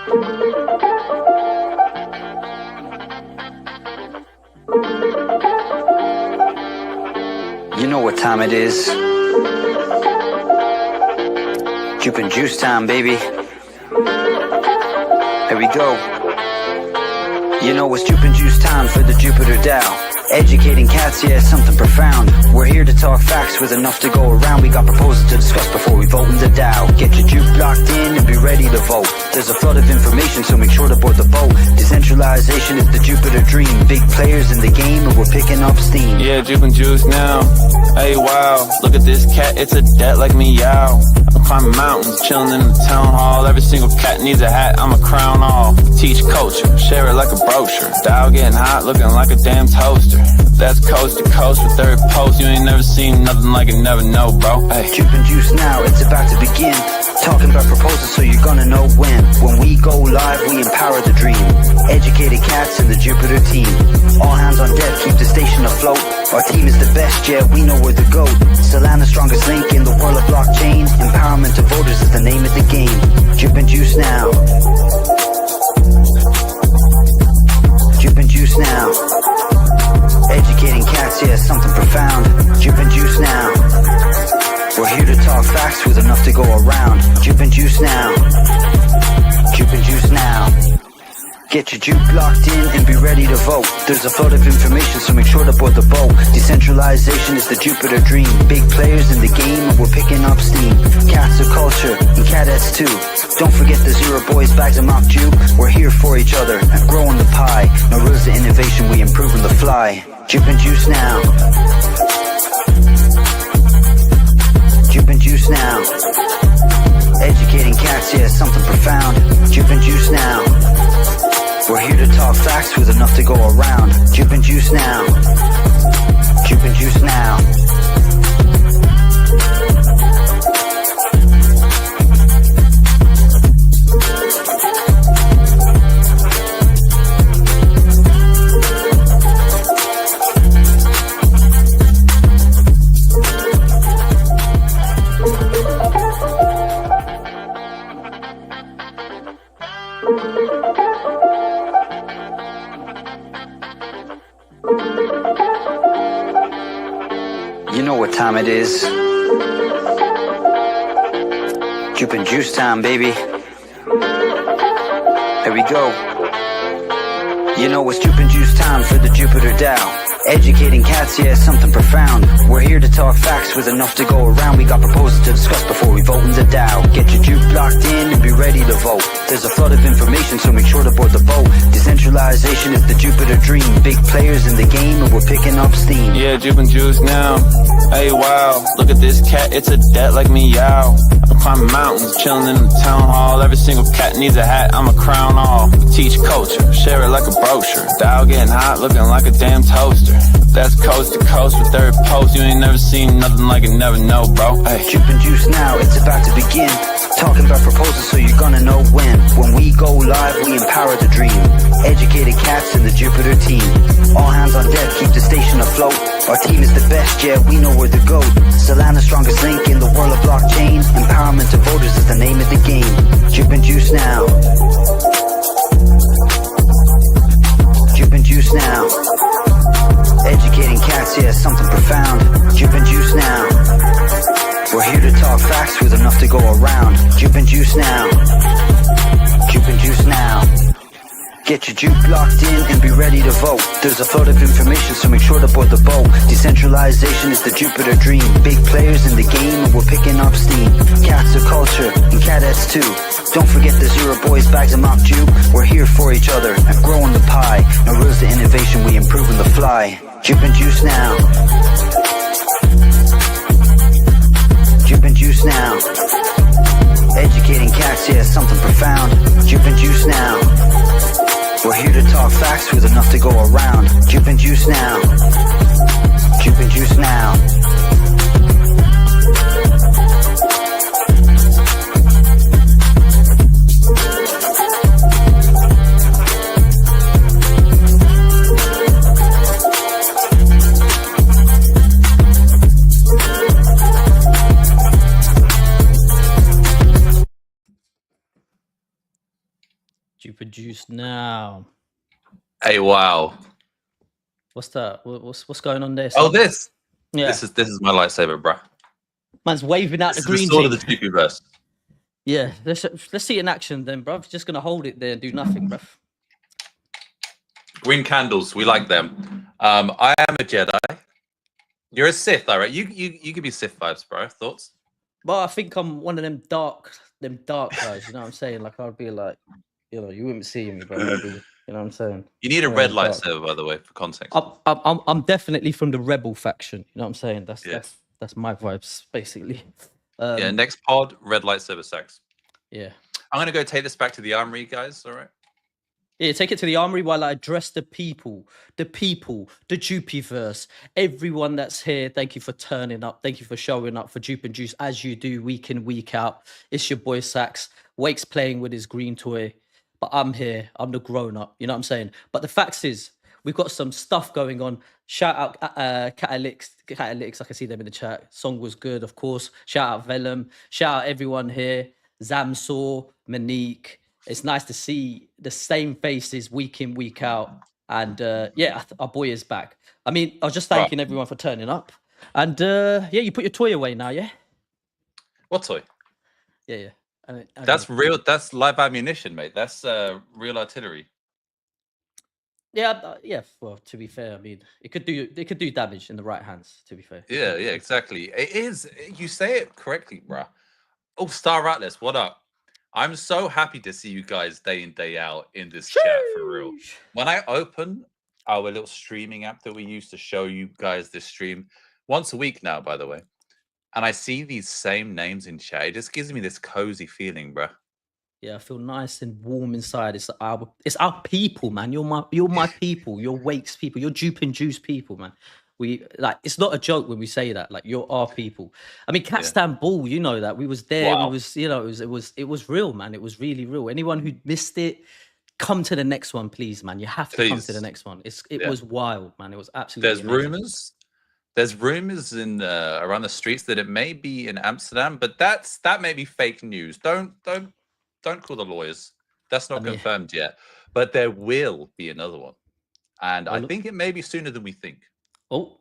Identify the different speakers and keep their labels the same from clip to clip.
Speaker 1: You know what time it is. Jup and juice time, baby. Here we go. You know it's Jup and juice time for the Jupiter DAO. Educating cats, yeah, something profound. We're here to talk facts with enough to go around. We got proposals to discuss before we vote in the DAO. Get your juke locked in and be ready to vote. There's a flood of information, so make sure to board the boat. Decentralization is the Jupiter dream. Big players in the game and we're picking up steam.
Speaker 2: Yeah, Jup and juice now. Hey, wow, look at this cat, it's a dat like meow. I'm climbing mountains, chilling in the town hall. Every single cat needs a hat, I'm a crown all. Teach culture, share it like a brochure. DAO getting hot, looking like a damn toaster. That's coast to coast with third post. You ain't never seen nothing like it, never know, bro. Hey.
Speaker 1: Jup and juice now, it's about to begin. Talking about proposals, so you're gonna know when. When we go live, we empower the dream. Educated cats and the Jupiter team. All hands on deck, keep the station afloat. Our team is the best, yeah, we know we're the GOAT. Solana, strongest link in the world of blockchain. Empowerment to voters is the name of the game. Jup and juice now. Jup and juice now. Educating cats, yeah, something profound. Jup and juice now. We're here to talk facts with enough to go around. Jup and juice now. Jup and juice now. Get your juke locked in and be ready to vote. There's a flood of information, so make sure to board the boat. Decentralization is the Jupiter dream. Big players in the game and we're picking up steam. Cats are culture and cadets too. Don't forget the Zero Boys, bags of mock juke. We're here for each other and growing the pie. No rules to innovation, we improving the fly. Jup and juice now. Jup and juice now. Educating cats, yeah, something profound. Jup and juice now. We're here to talk facts with enough to go around. Jup and juice now. Jup and juice now. You know what time it is. Jup and juice time, baby. Here we go. You know it's Jup and juice time for the Jupiter DAO. Educating cats, yeah, something profound. We're here to talk facts with enough to go around. We got proposals to discuss before we vote in the DAO. Get your juke locked in and be ready to vote. There's a flood of information, so make sure to board the boat. Decentralization is the Jupiter dream. Big players in the game and we're picking up steam.
Speaker 2: Yeah, Jup and juice now. Hey, wow, look at this cat, it's a dat like meow. I'm climbing mountains, chilling in the town hall. Every single cat needs a hat, I'm a crown all. Teach culture, share it like a brochure. DAO getting hot, looking like a damn toaster. That's coast to coast with third post. You ain't never seen nothing like it, never know, bro. Hey.
Speaker 1: Jup and juice now, it's about to begin. Talking about proposals, so you're gonna know when. When we go live, we empower the dream. Educated cats and the Jupiter team. All hands on deck, keep the station afloat. Our team is the best, yeah, we know we're the GOAT. Solana, strongest link in the world of blockchain. Empowerment to voters is the name of the game. Jup and juice now. Jup and juice now. Educating cats, yeah, something profound. Jup and juice now. We're here to talk facts with enough to go around. Jup and juice now. Jup and juice now. Get your juke locked in and be ready to vote. There's a flood of information, so make sure to board the boat. Decentralization is the Jupiter dream. Big players in the game and we're picking up steam. Cats are culture and cadets too. Don't forget the Zero Boys, bags of mock juke. We're here for each other and growing the pie. No rules to innovation, we improving the fly. Jup and juice now. Jup and juice now. Educating cats, yeah, something profound. Jup and juice now. We're here to talk facts with enough to go around. Jup and juice now. Jup and juice now.
Speaker 3: Jupiverse now.
Speaker 4: Hey, wow.
Speaker 3: What's that? What's going on there?
Speaker 4: Oh,
Speaker 3: son?
Speaker 4: this.
Speaker 3: Yeah.
Speaker 4: This is my lightsaber, bruh.
Speaker 3: Man's waving out
Speaker 4: This
Speaker 3: the
Speaker 4: is
Speaker 3: green
Speaker 4: the sword
Speaker 3: thing.
Speaker 4: of the Jupiverse.
Speaker 3: Yeah, let's see it in action then, bruv. Just gonna hold it there and do nothing, bruv.
Speaker 4: Green candles, we like them. I am a Jedi. You're a Sith, all right? You give me Sith vibes, bro. Thoughts?
Speaker 3: Well, I think I'm one of them dark guys. You know what I'm saying? Like I'd be like, you wouldn't see me, bro. I'd be, you know what I'm saying?
Speaker 4: You need a
Speaker 3: Yeah,
Speaker 4: red
Speaker 3: dark.
Speaker 4: lightsaber, by the way, for context.
Speaker 3: I'm definitely from the rebel faction. You know what I'm saying? That's my vibes basically.
Speaker 4: Yeah. Next pod, red lightsaber sex.
Speaker 3: Yeah.
Speaker 4: I'm gonna go take this back to the armory, guys. All right.
Speaker 3: Yeah, take it to the armory while I address the people, the Jupiverse, everyone that's here. Thank you for turning up. Thank you for showing up for Jupe and Juice as you do week in, week out. It's your boy Sax. Wake's playing with his green toy, but I'm here. I'm the grown up. You know what I'm saying? But the facts is, we've got some stuff going on. Shout out Catalytics. I can see them in the chat. Song was good, of course. Shout out Vellum. Shout out everyone here. Zamsaw, Monique. It's nice to see the same faces week in, week out. And yeah, our boy is back. I mean, I was just thanking everyone for turning up. And yeah, you put your toy away now, yeah?
Speaker 4: What toy?
Speaker 3: Yeah.
Speaker 4: That's real. That's live ammunition, mate. That's real artillery.
Speaker 3: Yeah. Well, to be fair, I mean, it could do damage in the right hands. To be fair.
Speaker 4: Yeah, exactly. It is. You say it correctly, bruh. Oh, Star Atlas, what up? I'm so happy to see you guys day in, day out in this chat, for real. When I open our little streaming app that we use to show you guys this stream once a week now, by the way, and I see these same names in chat, it just gives me this cozy feeling, bro.
Speaker 3: Yeah, I feel nice and warm inside. It's our people, man. You're my people. You're Wake's people. You're Jupe and Juice people, man. We like, it's not a joke when we say that. Like, you're our people. I mean, Catstand Ball, you know that we was there.
Speaker 4: Wow.
Speaker 3: We was, it was real, man. It was really real. Anyone who missed it, come to the next one, please, man. You have to come to the next one. It was wild, man. It was absolutely.
Speaker 4: There's rumors in around the streets that it may be in Amsterdam, but that may be fake news. Don't call the lawyers. That's not confirmed yet. But there will be another one, and I think it may be sooner than we think.
Speaker 3: Oh,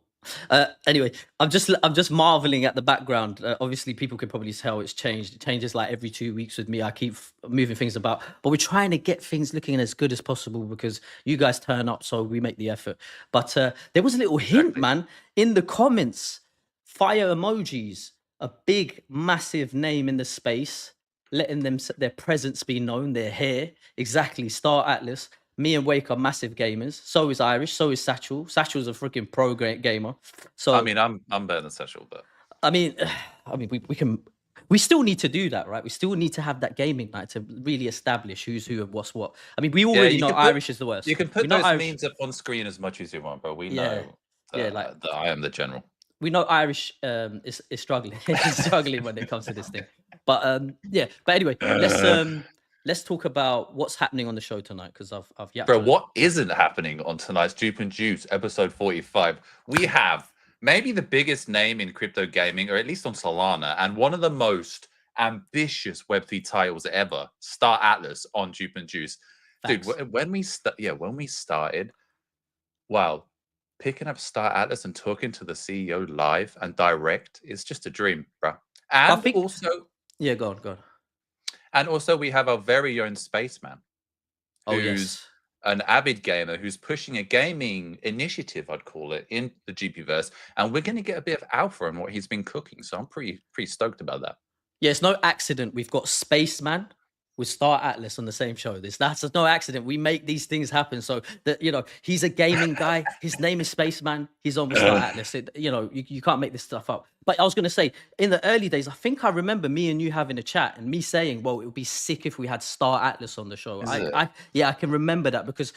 Speaker 3: anyway, I'm just marveling at the background. Obviously, people can probably tell it's changed. It changes like every 2 weeks with me. I keep moving things about, but we're trying to get things looking as good as possible because you guys turn up, so we make the effort. But there was a little hint, man, in the comments. Fire emojis, a big, massive name in the space, letting their presence be known. They're here. Exactly. Star Atlas. Me and Wake are massive gamers. So is Irish. So is Satchel. Satchel's a freaking pro gamer. So
Speaker 4: I mean, I'm better than Satchel, but
Speaker 3: I mean, we still need to do that, right? We still need to have that gaming night to really establish who's who and what's what. I mean, we already know Irish is the worst.
Speaker 4: You can put those memes up on screen as much as you want, but we know that I am the general.
Speaker 3: We know Irish is struggling. He's struggling when it comes to this thing. But yeah. But anyway, let's talk about what's happening on the show tonight, because I've
Speaker 4: Bro, what isn't happening on tonight's Jupe and Juice episode 45? We have maybe the biggest name in crypto gaming, or at least on Solana, and one of the most ambitious Web3 titles ever, Star Atlas on Jupe and Juice. Thanks. Dude, when we started, wow, picking up Star Atlas and talking to the CEO live and direct is just a dream, bro. And also,
Speaker 3: yeah, go on.
Speaker 4: And also, we have our very own Spaceman, who's an avid gamer who's pushing a gaming initiative, I'd call it, in the Jupiverse. And we're going to get a bit of alpha on what he's been cooking. So I'm pretty stoked about that.
Speaker 3: Yeah, it's no accident we've got Spaceman with Star Atlas on the same show. That's no accident. We make these things happen. So that, he's a gaming guy. His name is Spaceman. He's on with Star Atlas. You can't make this stuff up. But I was going to say, in the early days, I think I remember me and you having a chat and me saying, well, it would be sick if we had Star Atlas on the show. I can remember that, because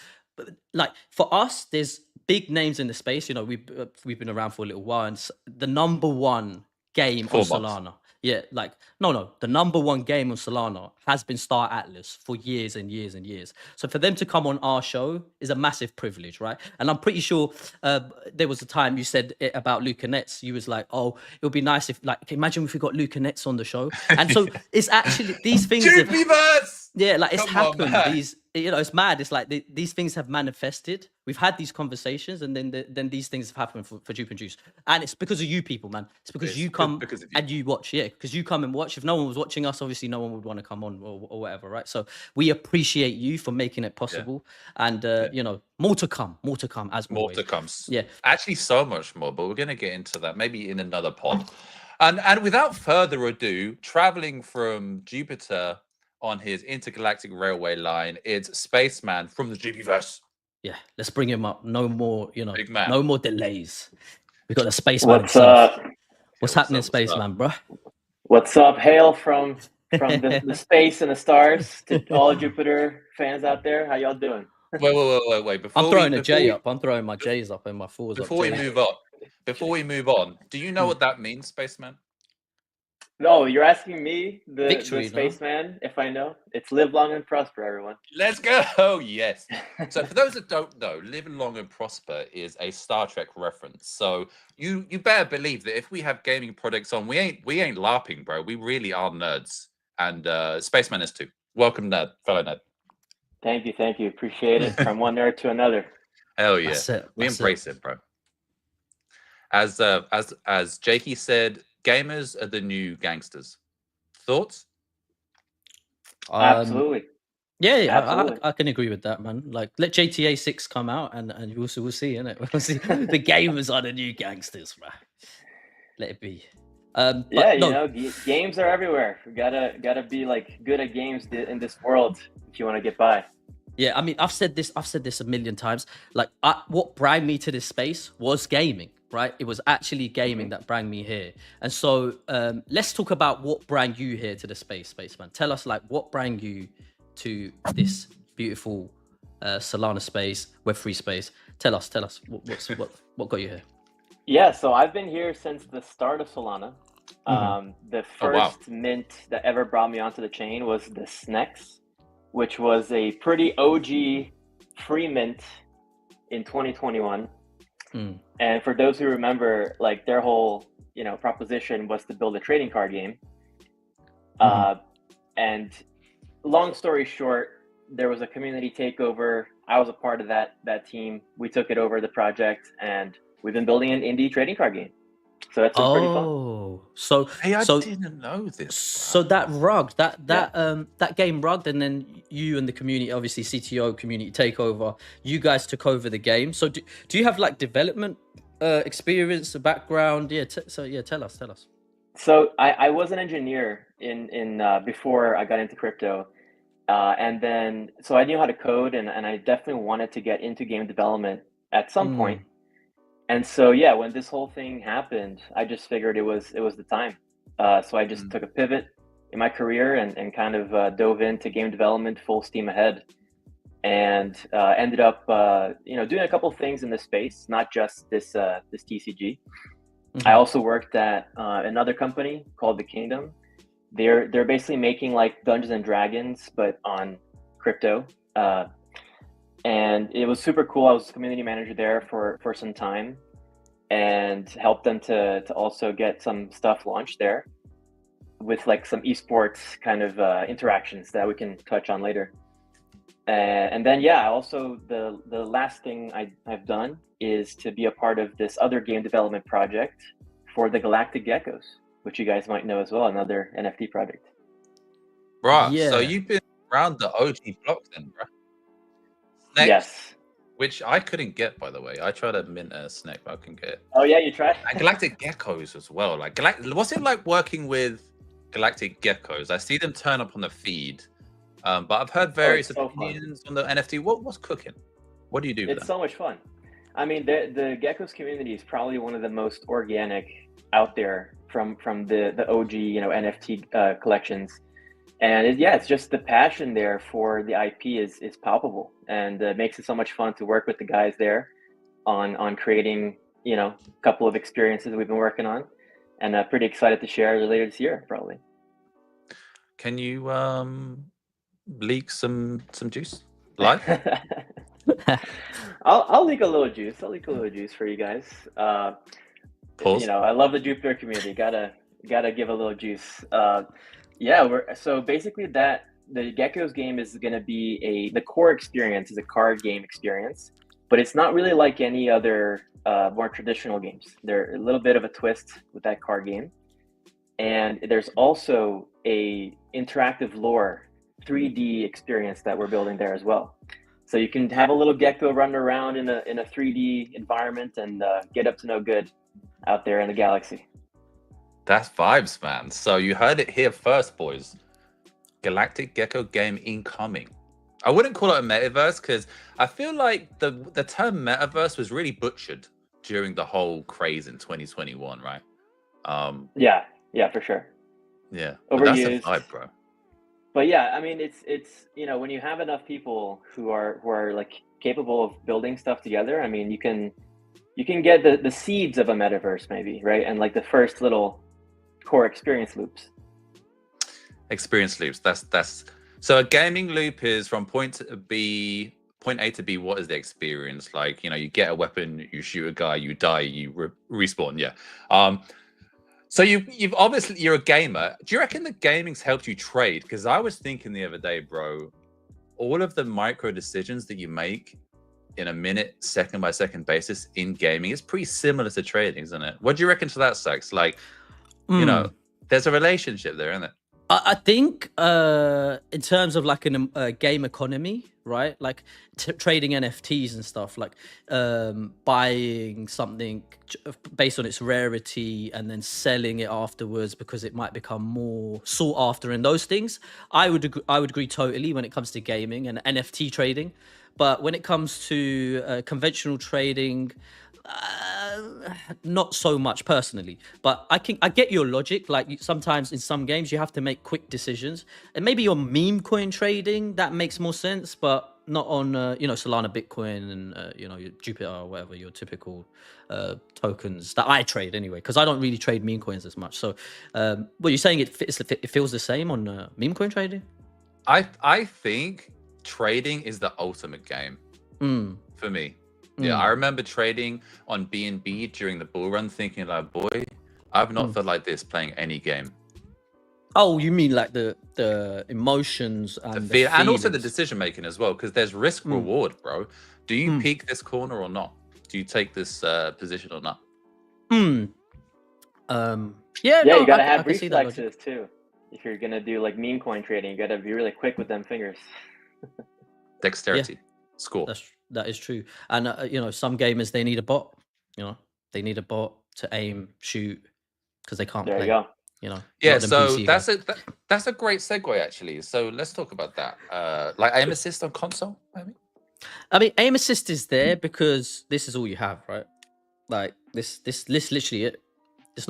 Speaker 3: like for us, there's big names in the space. We've been around for a little while, and the number one game on Solana. Yeah, like, no. The number one game on Solana has been Star Atlas for years and years and years. So for them to come on our show is a massive privilege, right? And I'm pretty sure there was a time you said it about Luca Nets. You was like, oh, it would be nice if, like, imagine if we got Luca Nets on the show. And so it's actually these things.
Speaker 4: Jupiverse!
Speaker 3: Yeah, like it's
Speaker 4: Come on,
Speaker 3: happened.
Speaker 4: man.
Speaker 3: These, it's mad. It's like these things have manifested. We've had these conversations, and then these things have happened for Jupe and Juice. And it's because of you people, man. It's because
Speaker 4: It's
Speaker 3: you come
Speaker 4: because of you.
Speaker 3: and you watch. Yeah, because you come and watch. If no one was watching us, obviously no one would want to come on or whatever, right? So we appreciate you for making it possible. And more to come. More to come, as
Speaker 4: More
Speaker 3: always.
Speaker 4: to come.
Speaker 3: Yeah.
Speaker 4: Actually, so much more, but we're going to get into that maybe in another pod. And without further ado, traveling from Jupiter on his intergalactic railway line, it's Spaceman from the Jupiverse.
Speaker 3: Yeah, let's bring him up. No more,
Speaker 4: Big man.
Speaker 3: no more delays. We got the Spaceman
Speaker 5: What's
Speaker 3: himself.
Speaker 5: up?
Speaker 3: What's happening, Spaceman, bro?
Speaker 5: What's up? Hail from the space and the stars to all Jupiter fans out there. How y'all doing?
Speaker 4: Wait.
Speaker 3: I'm throwing a J up. I'm throwing my J's up and my fours up.
Speaker 4: Before we move on, do you know what that means, Spaceman?
Speaker 5: No, you're asking me, the
Speaker 3: Victory,
Speaker 5: spaceman, if I know. It's live long and prosper, everyone.
Speaker 4: Let's go. Oh, yes. So for those that don't know, Live Long and Prosper is a Star Trek reference. So you better believe that if we have gaming products on, we ain't LARPing, bro. We really are nerds. And Spaceman is too. Welcome, nerd, fellow nerd.
Speaker 5: Thank you. Appreciate it. From one nerd to another.
Speaker 4: Hell yeah.
Speaker 3: That's it.
Speaker 4: We embrace it, bro. As Jakey said, gamers are the new gangsters. Thoughts?
Speaker 5: Absolutely.
Speaker 3: Yeah,
Speaker 5: Absolutely.
Speaker 3: I can agree with that, man. Like, let GTA 6 come out, and we'll see, innit? We'll see. The gamers are the new gangsters, bro. Let it be.
Speaker 5: Games are everywhere. We gotta be like good at games in this world if you want to get by.
Speaker 3: Yeah, I mean, I've said this a million times. Like, what brought me to this space was gaming, right? It was actually gaming that brought me here. And so let's talk about what brought you here to the Spaceman. Tell us, like, what brought you to this beautiful Solana space, Web3 space. Tell us what got you here?
Speaker 5: Yeah, so I've been here since the start of Solana. The first mint that ever brought me onto the chain was the SNEX, which was a pretty OG free mint in 2021. And for those who remember, like, their whole proposition was to build a trading card game. And long story short, there was a community takeover. I was a part of that team. We took it over the project, and we've been building an indie trading card game. So that's been pretty fun.
Speaker 3: So
Speaker 4: didn't know this.
Speaker 3: So that rugged, that game rugged, and then you and the community, obviously CTO community takeover, you guys took over the game. So do you have like development experience, background? Yeah, tell us.
Speaker 5: So I was an engineer in before I got into crypto, and then so I knew how to code, and I definitely wanted to get into game development at some point. And so, yeah, when this whole thing happened, I just figured it was the time. So I just took a pivot in my career and kind of dove into game development full steam ahead, and ended up doing a couple of things in this space, not just this TCG. I also worked at another company called The Kingdom. They're basically making like Dungeons and Dragons, but on crypto. And it was super cool. I was community manager there for some time, and helped them to also get some stuff launched there with like some esports kind of interactions that we can touch on later. And then, yeah, also the last thing I've done is to be a part of this other game development project for the Galactic Geckos, which you guys might know as well, another NFT project.
Speaker 4: Right.
Speaker 3: Yeah.
Speaker 4: So you've been around the OG block then, bro. Snake,
Speaker 5: Yes.
Speaker 4: which I couldn't get, by the way. I tried to mint a snake, but I couldn't get it.
Speaker 5: Oh yeah, you tried?
Speaker 4: And Galactic Geckos as well. Like, what's it like working with Galactic Geckos? I see them turn up on the feed, but I've heard various opinions on the NFT. What's cooking? What do you do?
Speaker 5: It's so much fun. I mean, the Geckos community is probably one of the most organic out there from the OG NFT collections. And it's just the passion there for the IP is palpable, and makes it so much fun to work with the guys there on creating a couple of experiences we've been working on, and pretty excited to share later this year probably.
Speaker 4: Can you leak some juice live?
Speaker 5: I'll leak a little juice. I'll leak a little juice for you guys.
Speaker 4: Pause.
Speaker 5: I love the Jupiter community. Gotta give a little juice. So basically that the Gecko's game is going to be the core experience is a card game experience, but it's not really like any other more traditional games. They're a little bit of a twist with that card game. And there's also a interactive lore 3D experience that we're building there as well. So you can have a little gecko run around in a 3D environment and get up to no good out there in the galaxy.
Speaker 4: That's vibes, man. So you heard it here first, boys. Galactic Gecko game incoming. I wouldn't call it a metaverse because I feel like the term metaverse was really butchered during the whole craze in 2021, right?
Speaker 5: Yeah, for sure.
Speaker 4: Yeah,
Speaker 5: Overused.
Speaker 4: but that's a vibe, bro.
Speaker 5: But yeah, I mean, it's when you have enough people who are like capable of building stuff together, I mean, you can get the seeds of a metaverse maybe, right? And like the first little core experience loops.
Speaker 4: Experience loops. That's so a gaming loop is from point A to B. What is the experience? Like, you get a weapon, you shoot a guy, you die, you respawn. Yeah. So you've obviously, you're a gamer. Do you reckon that gaming's helped you trade? Because I was thinking the other day, bro, all of the micro decisions that you make in a minute, second by second basis in gaming is pretty similar to trading, isn't it? What do you reckon to that, Sax? Like, there's a relationship there, isn't it?
Speaker 3: I think in terms of like a game economy, right? Like trading NFTs and stuff, like buying something based on its rarity and then selling it afterwards because it might become more sought after and those things. I would agree totally when it comes to gaming and NFT trading. But when it comes to conventional trading, not so much personally, but I get your logic. Like sometimes in some games you have to make quick decisions, and maybe your meme coin trading that makes more sense, but not on Solana, Bitcoin, and your Jupiter or whatever your typical tokens that I trade anyway, because I don't really trade meme coins as much. So, what you're saying it feels the same on meme coin trading?
Speaker 4: I think trading is the ultimate game for me. Yeah, I remember trading on BNB during the bull run, thinking like, boy, I've not felt like this playing any game.
Speaker 3: Oh, you mean like the emotions and the
Speaker 4: feel, and also the
Speaker 3: feelings.
Speaker 4: decision making as well, because there's risk reward, bro. Do you peek this corner or not? Do you take this position or not?
Speaker 5: Yeah, you gotta have reflexes too. If you're gonna do like meme coin trading, you gotta be really quick with them fingers.
Speaker 4: Dexterity, score.
Speaker 3: That is true. And some gamers, they need a bot. They need a bot to aim, shoot, because they can't play.
Speaker 5: There you go.
Speaker 4: Yeah, so that's a great segue actually. So let's talk about that. Like aim assist on console, maybe.
Speaker 3: I mean, aim assist is there because this is all you have, right? Like this literally it. It's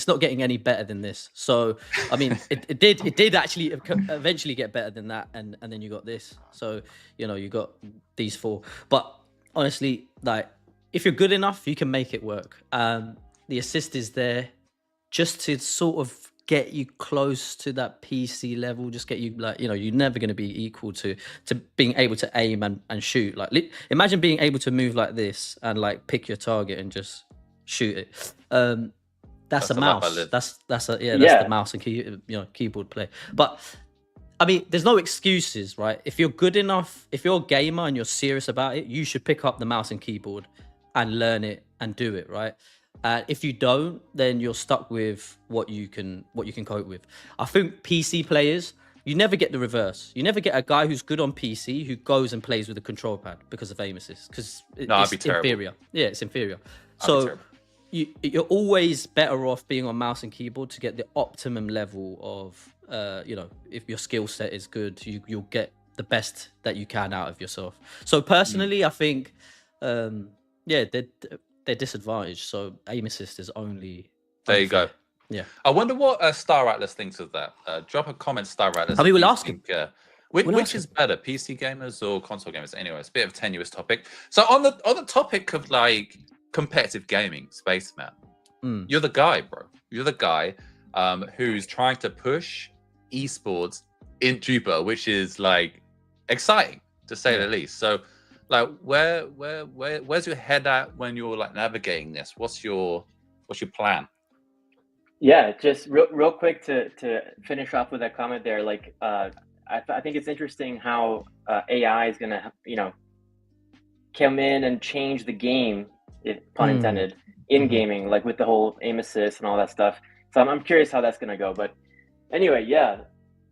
Speaker 3: not getting any better than this. So I mean, it did actually eventually get better than that, and then you got this. So you got these four. But honestly, like if you're good enough, you can make it work. The assist is there just to sort of get you close to that PC level. Just get you like you're never going to be equal to being able to aim and shoot. Like imagine being able to move like this and like pick your target and just shoot it. That's a mouse. That's the mouse and keyboard play. But I mean, there's no excuses, right? If you're good enough, if you're a gamer and you're serious about it, you should pick up the mouse and keyboard and learn it and do it, right? If you don't, then you're stuck with what you can cope with. I think PC players, you never get the reverse. You never get a guy who's good on PC who goes and plays with a control pad because of aim assist, because it's inferior. Yeah, it's inferior. So you're always better off being on mouse and keyboard to get the optimum level of, if your skill set is good, you'll get the best that you can out of yourself. So personally, I think, they're disadvantaged. So aim assist is only.
Speaker 4: There you go.
Speaker 3: Yeah.
Speaker 4: I wonder what Star Atlas thinks of that. Drop a comment, Star Atlas.
Speaker 3: I mean, we'll ask him.
Speaker 4: Which is better, PC gamers or console gamers? Anyway, it's a bit of a tenuous topic. So on the topic of like competitive gaming, Spaceman, you're the guy, bro. You're the guy who's trying to push esports in Jupiter, which is like exciting to say the least. So like where's your head at when you're like navigating this? What's your plan? Yeah,
Speaker 5: just real quick to finish off with that comment there. Like I I think it's interesting how AI is gonna, come in and change the game, if pun intended, in gaming, like with the whole aim assist and all that stuff. So I'm curious how that's gonna go. But anyway, yeah,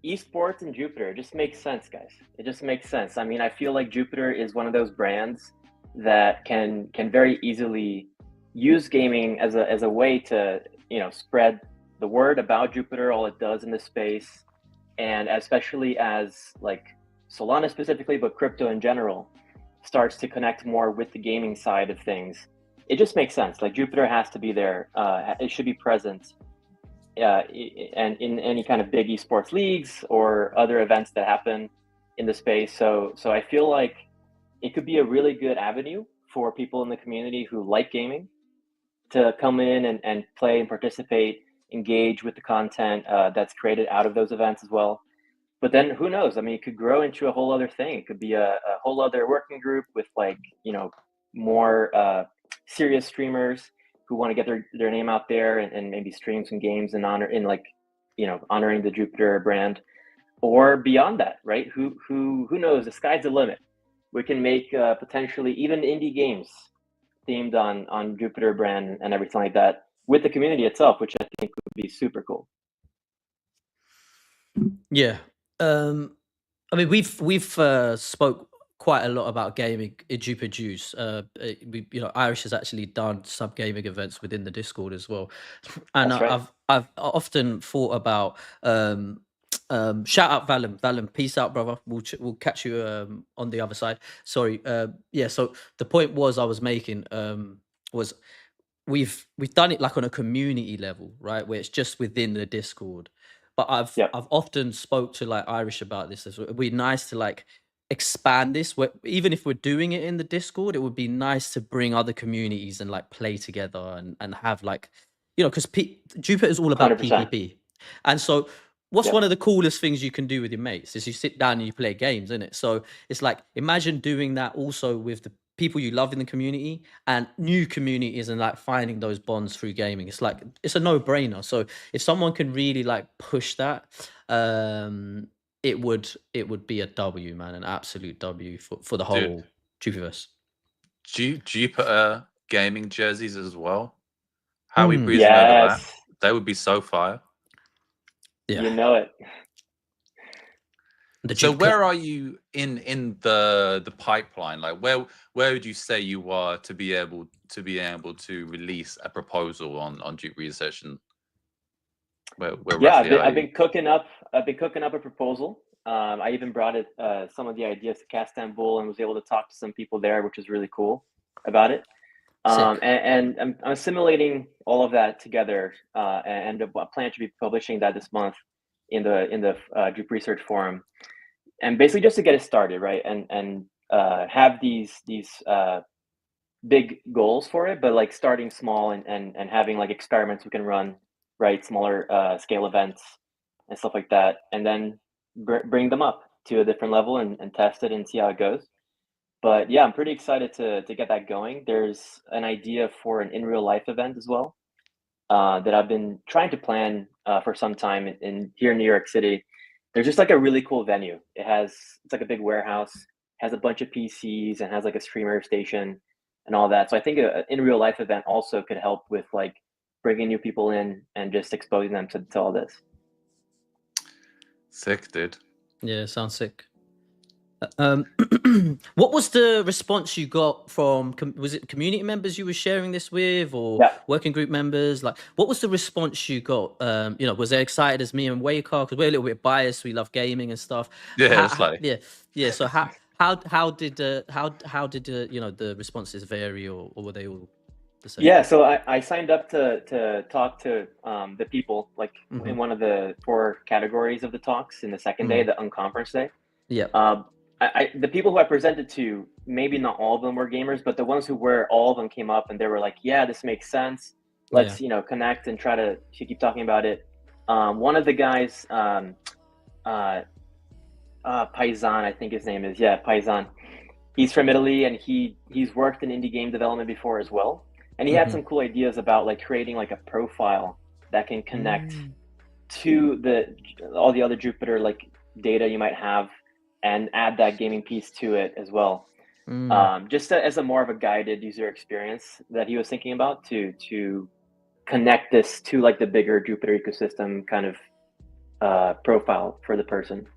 Speaker 5: esports and Jupiter, it just makes sense, guys. It just makes sense. I mean, I feel like Jupiter is one of those brands that can very easily use gaming as a way to spread the word about Jupiter, all it does in the space, and especially as like Solana specifically, but crypto in general starts to connect more with the gaming side of things. It just makes sense. Like Jupiter has to be there. It should be present, and in any kind of big esports leagues or other events that happen in the space. So I feel like it could be a really good avenue for people in the community who like gaming to come in and play and participate, engage with the content that's created out of those events as well. But then who knows? I mean, it could grow into a whole other thing. It could be a whole other working group with like, more serious streamers who want to get their name out there and maybe stream some games in honoring the Jupiter brand, or beyond that, right? Who knows? The sky's the limit. We can make potentially even indie games themed on Jupiter brand and everything like that with the community itself, which I think would be super cool.
Speaker 3: Yeah. I mean, we've spoke quite a lot about gaming in Jupiter Juice. Irish has actually done some gaming events within the Discord as well, and
Speaker 5: That's right.
Speaker 3: I've often thought about shout out Valen, peace out, brother. We'll catch you on the other side. Sorry. Yeah. So the point was I was making was we've done it like on a community level, right, where it's just within the Discord. But I've often spoke to like Irish about this as well. It'd be nice to like expand this. Even if we're doing it in the Discord, it would be nice to bring other communities and like play together and have like, because Jupiter is all about
Speaker 5: 100%.
Speaker 3: PvP, and so what's one of the coolest things you can do with your mates is you sit down and you play games, isn't it? So it's like imagine doing that also with the people you love in the community and new communities and like finding those bonds through gaming. It's like it's a no-brainer. So if someone can really like push that, it would be a W, man, an absolute W for the whole Jupiverse.
Speaker 4: Jupiter gaming jerseys as well. How are we breezing over that? They would be so fire.
Speaker 5: Yeah. You know it.
Speaker 4: So where are you in the pipeline? Like where would you say you are to be able to release a proposal on Duke Research, and where
Speaker 5: I've been cooking up a proposal. I even brought some of the ideas to Castanbul and was able to talk to some people there, which is really cool about it. And I'm assimilating all of that together, and I plan to be publishing that this month in the Jup Research Forum, and basically just to get it started, right? And have these big goals for it, but like starting small and having like experiments we can run, right? Smaller scale events and stuff like that, and then bring them up to a different level and test it and see how it goes. But yeah, I'm pretty excited to get that going. There's an idea for an in real life event as well that I've been trying to plan for some time in here in New York City. There's just like a really cool venue. It's like a big warehouse, has a bunch of PCs and has like a streamer station and all that. So I think an in real life event also could help with like bringing new people in and just exposing them to all this.
Speaker 4: Sick, dude.
Speaker 3: Yeah, sounds sick. What was the response you got from? Was it community members you were sharing this with, or working group members? Like, what was the response you got? Was they excited as me and Waycar? Because we're a little bit biased. We love gaming and stuff.
Speaker 4: Yeah, it's like
Speaker 3: yeah. So how did the responses vary, or were they all the same?
Speaker 5: Yeah, so I signed up to talk to the people like in one of the 4 categories of the talks in the second day, the unconference day.
Speaker 3: Yeah.
Speaker 5: The people who I presented to, maybe not all of them were gamers, but the ones who were, all of them came up and they were like, yeah, this makes sense. Let's, connect and try to keep talking about it. One of the guys, Paisan, I think his name is. Yeah, Paisan. He's from Italy and he's worked in indie game development before as well. And he had some cool ideas about like creating like a profile that can connect to all the other Jupiter like data you might have and add that gaming piece to it as well. Just as a more of a guided user experience that he was thinking about to connect this to like the bigger Jupiter ecosystem kind of profile for the person.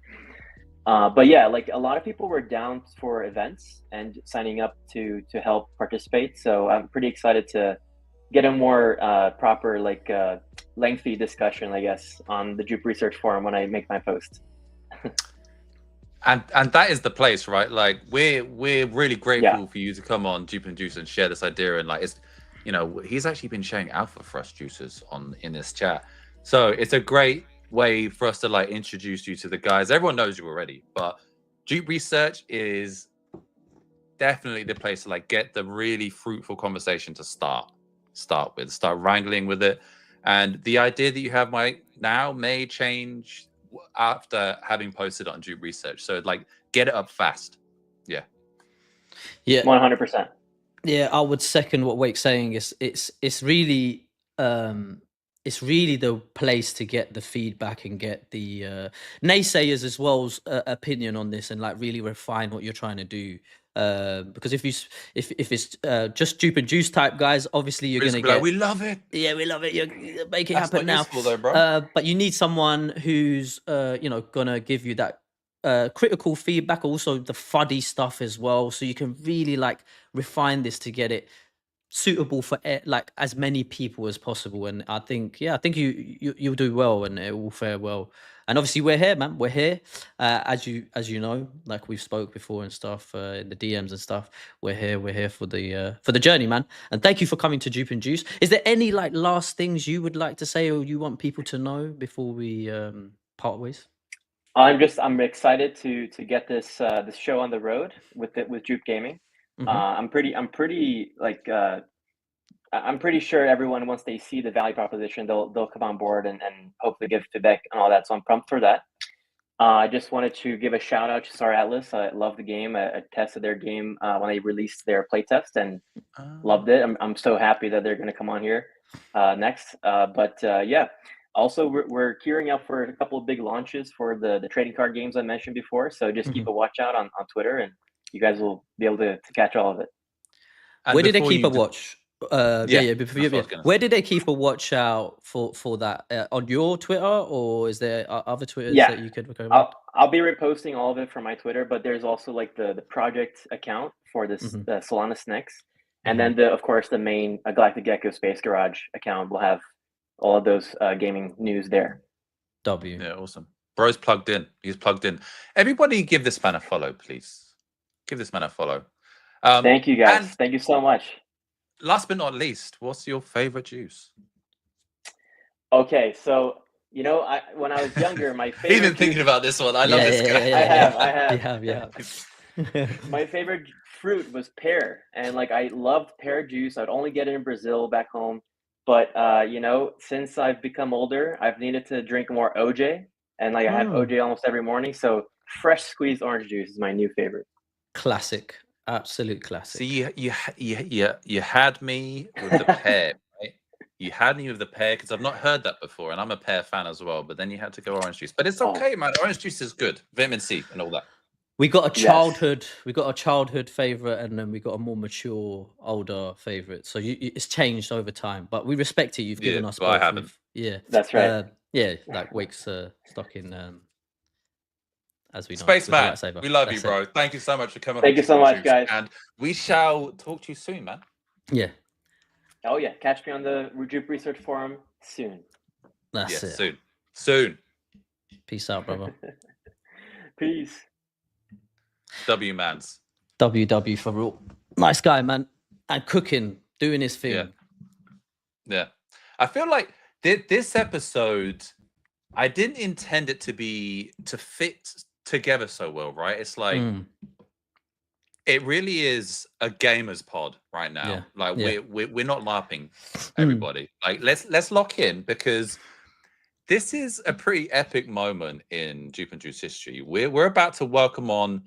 Speaker 5: But yeah, like a lot of people were down for events and signing up to help participate. So I'm pretty excited to get a more proper, like lengthy discussion, I guess, on the JUP research forum when I make my post.
Speaker 4: And that is the place, right? Like we're really grateful for you to come on Jupe and Juice and share this idea. And like it's, you know, he's actually been sharing alpha for us juicers in this chat. So it's a great way for us to like introduce you to the guys. Everyone knows you already, but Jupe research is definitely the place to like get the really fruitful conversation to start wrangling with it. And the idea that you have may change after having posted on Jupe research. So like get it up fast. Yeah
Speaker 5: 100%.
Speaker 3: Yeah, I would second what Wake's saying. It's really the place to get the feedback and get the naysayers as well's opinion on this, and like really refine what you're trying to do. Because if it's just Jupe and Juice type guys, obviously you're gonna get,
Speaker 4: we love it.
Speaker 3: Yeah, we love it. You make it happen now.
Speaker 4: Useful though, bro.
Speaker 3: But you need someone who's gonna give you that critical feedback, also the fuddy stuff as well, so you can really like refine this to get it suitable for like as many people as possible. And I think you'll do well, and it will fare well. And obviously we're here, man. We're here, as you know, like we've spoke before and stuff in the DMs and stuff. We're here for the journey, man. And thank you for coming to Jupe and Juice. Is there any like last things you would like to say or you want people to know before we part ways?
Speaker 5: I'm excited to get this show on the road with Jupe Gaming. I'm pretty sure everyone, once they see the value proposition, they'll come on board and hopefully give feedback and all that. So I'm pumped for that. I just wanted to give a shout out to Star Atlas. I love the game. I tested their game when they released their playtest and loved it. I'm so happy that they're going to come on here next. Yeah. Also, we're gearing up for a couple of big launches for the trading card games I mentioned before. So just keep a watch out on Twitter, and you guys will be able to catch all of it.
Speaker 3: And where did they keep a watch? Where did they keep a watch out for that? On your Twitter, or is there other Twitters that you could recommend?
Speaker 5: I'll be reposting all of it from my Twitter, but there's also like the project account for this the Solana Snicks, and then of course the main Galactic Gecko Space Garage account will have all of those gaming news there.
Speaker 4: Yeah, awesome. Bro's plugged in. He's plugged in. Everybody give this man a follow, please. Give this man a follow.
Speaker 5: Thank you, guys. Thank you so much.
Speaker 4: Last but not least, what's your favorite juice?
Speaker 5: Okay, so when I was younger, my favorite.
Speaker 4: He's been thinking about this one. I love this guy.
Speaker 5: I have. Yeah. My favorite fruit was pear, and like I loved pear juice. I'd only get it in Brazil back home. But since I've become older, I've needed to drink more OJ, and like I have OJ almost every morning. So fresh squeezed orange juice is my new favorite.
Speaker 3: Classic, absolute classic.
Speaker 4: See, you had me with the pear, right? You had me with the pear because I've not heard that before, and I'm a pear fan as well. But then you had to go orange juice. But it's okay, man. Orange juice is good, vitamin C and all that.
Speaker 3: We got a childhood favorite, and then we got a more mature, older favorite. So it's changed over time, but we respect it. You've given us.
Speaker 4: But I haven't.
Speaker 5: That's right.
Speaker 3: Like Wake's stuck in. As we know,
Speaker 4: Spaceman, we love you, bro. Thank you so much for coming.
Speaker 5: Thank you so much, guys.
Speaker 4: And we shall talk to you soon, man.
Speaker 3: Yeah.
Speaker 5: Oh yeah, catch me on the Jupe Research Forum soon.
Speaker 3: That's it.
Speaker 4: Soon.
Speaker 3: Peace out, brother.
Speaker 5: Peace.
Speaker 4: W-mans.
Speaker 3: WW for real. Nice guy, man. And cooking, doing his thing.
Speaker 4: Yeah. I feel like this episode, I didn't intend it to fit together so well, right? It's like it really is a gamer's pod right now. Like we're not LARPing, everybody. Like let's lock in, because this is a pretty epic moment in Jupe and Juice history. We're about to welcome on,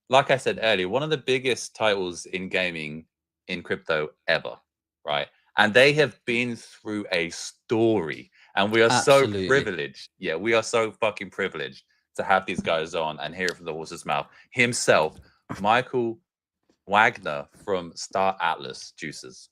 Speaker 4: like I said earlier, one of the biggest titles in gaming in crypto ever, right? And they have been through a story, and we are so privileged. Yeah, we are so fucking privileged to have these guys on and hear it from the horse's mouth himself, Michael Swagner from Star Atlas Juices.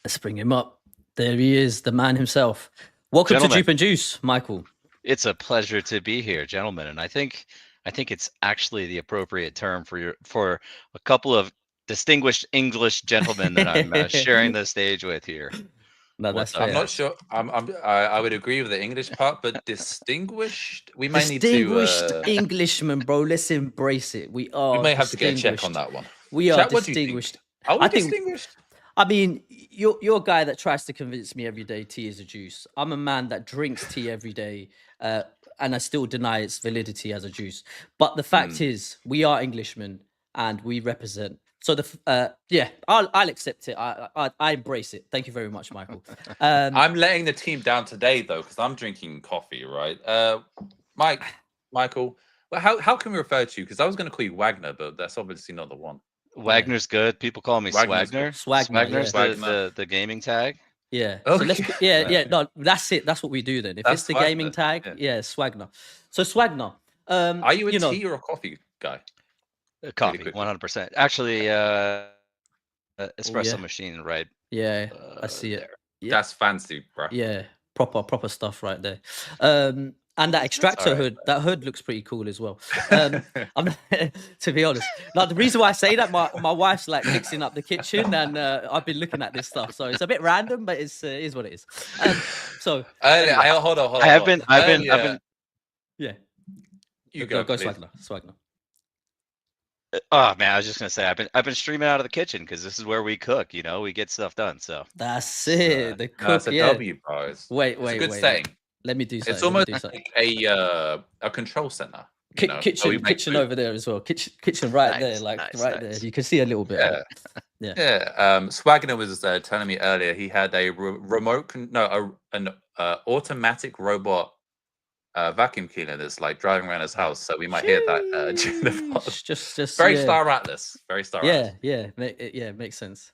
Speaker 3: Let's bring him up. There he is, the man himself. Welcome to Jupe and Juice, Michael.
Speaker 6: It's a pleasure to be here, gentlemen. And I think it's actually the appropriate term for a couple of distinguished English gentlemen that I'm sharing the stage with here.
Speaker 3: No, that's fair.
Speaker 4: I'm not sure. I would agree with the English part, but distinguished. We may need to.
Speaker 3: Distinguished Englishman, bro. Let's embrace it. We are.
Speaker 4: We may have to get a check on that one.
Speaker 3: We are
Speaker 4: Chat,
Speaker 3: distinguished.
Speaker 4: Are we distinguished?
Speaker 3: I mean, you're a guy that tries to convince me every day tea is a juice. I'm a man that drinks tea every day, and I still deny its validity as a juice. But the fact is, we are Englishmen and we represent. So I'll accept it. I embrace it. Thank you very much, Michael.
Speaker 4: I'm letting the team down today though, because I'm drinking coffee, right? Michael, well, how can we refer to you? Because I was going to call you Wagner, but that's obviously not the one.
Speaker 6: Wagner's good. People call me Swagner. Swagner's the gaming tag.
Speaker 3: Yeah.
Speaker 6: Okay.
Speaker 3: So no, that's it. That's what we do then. If it's the
Speaker 4: Swagner.
Speaker 3: gaming tag, Swagner. So Swagner.
Speaker 4: Are you a tea or a coffee guy?
Speaker 6: Coffee, 100%. Actually, espresso machine, right?
Speaker 3: Yeah, I see it. Yeah.
Speaker 4: That's fancy, bro.
Speaker 3: Yeah, proper stuff right there. And that extractor hood, that hood looks pretty cool as well. I'm to be honest. Like the reason why I say that, my wife's like fixing up the kitchen, and I've been looking at this stuff, so it's a bit random, but it is what it is. So
Speaker 4: hold on.
Speaker 6: I've been.
Speaker 3: Yeah.
Speaker 4: You go
Speaker 3: Swagner.
Speaker 6: Oh man, I was just gonna say I've been streaming out of the kitchen because this is where we cook. You know, we get stuff done. So
Speaker 3: that's it. The cook.
Speaker 4: That's a W, bros.
Speaker 3: Wait.
Speaker 4: It's a good setting.
Speaker 3: Let me do something.
Speaker 4: It's almost like a control center.
Speaker 3: Kitchen over there as well. Kitchen right there, right there. You can see a little bit.
Speaker 4: Yeah. Swagner was telling me earlier he had a an automatic robot vacuum cleaner that's like driving around his house. So we might hear that during the pod.
Speaker 3: Just
Speaker 4: very Star Atlas. Very Star Atlas.
Speaker 3: Yeah. Makes sense.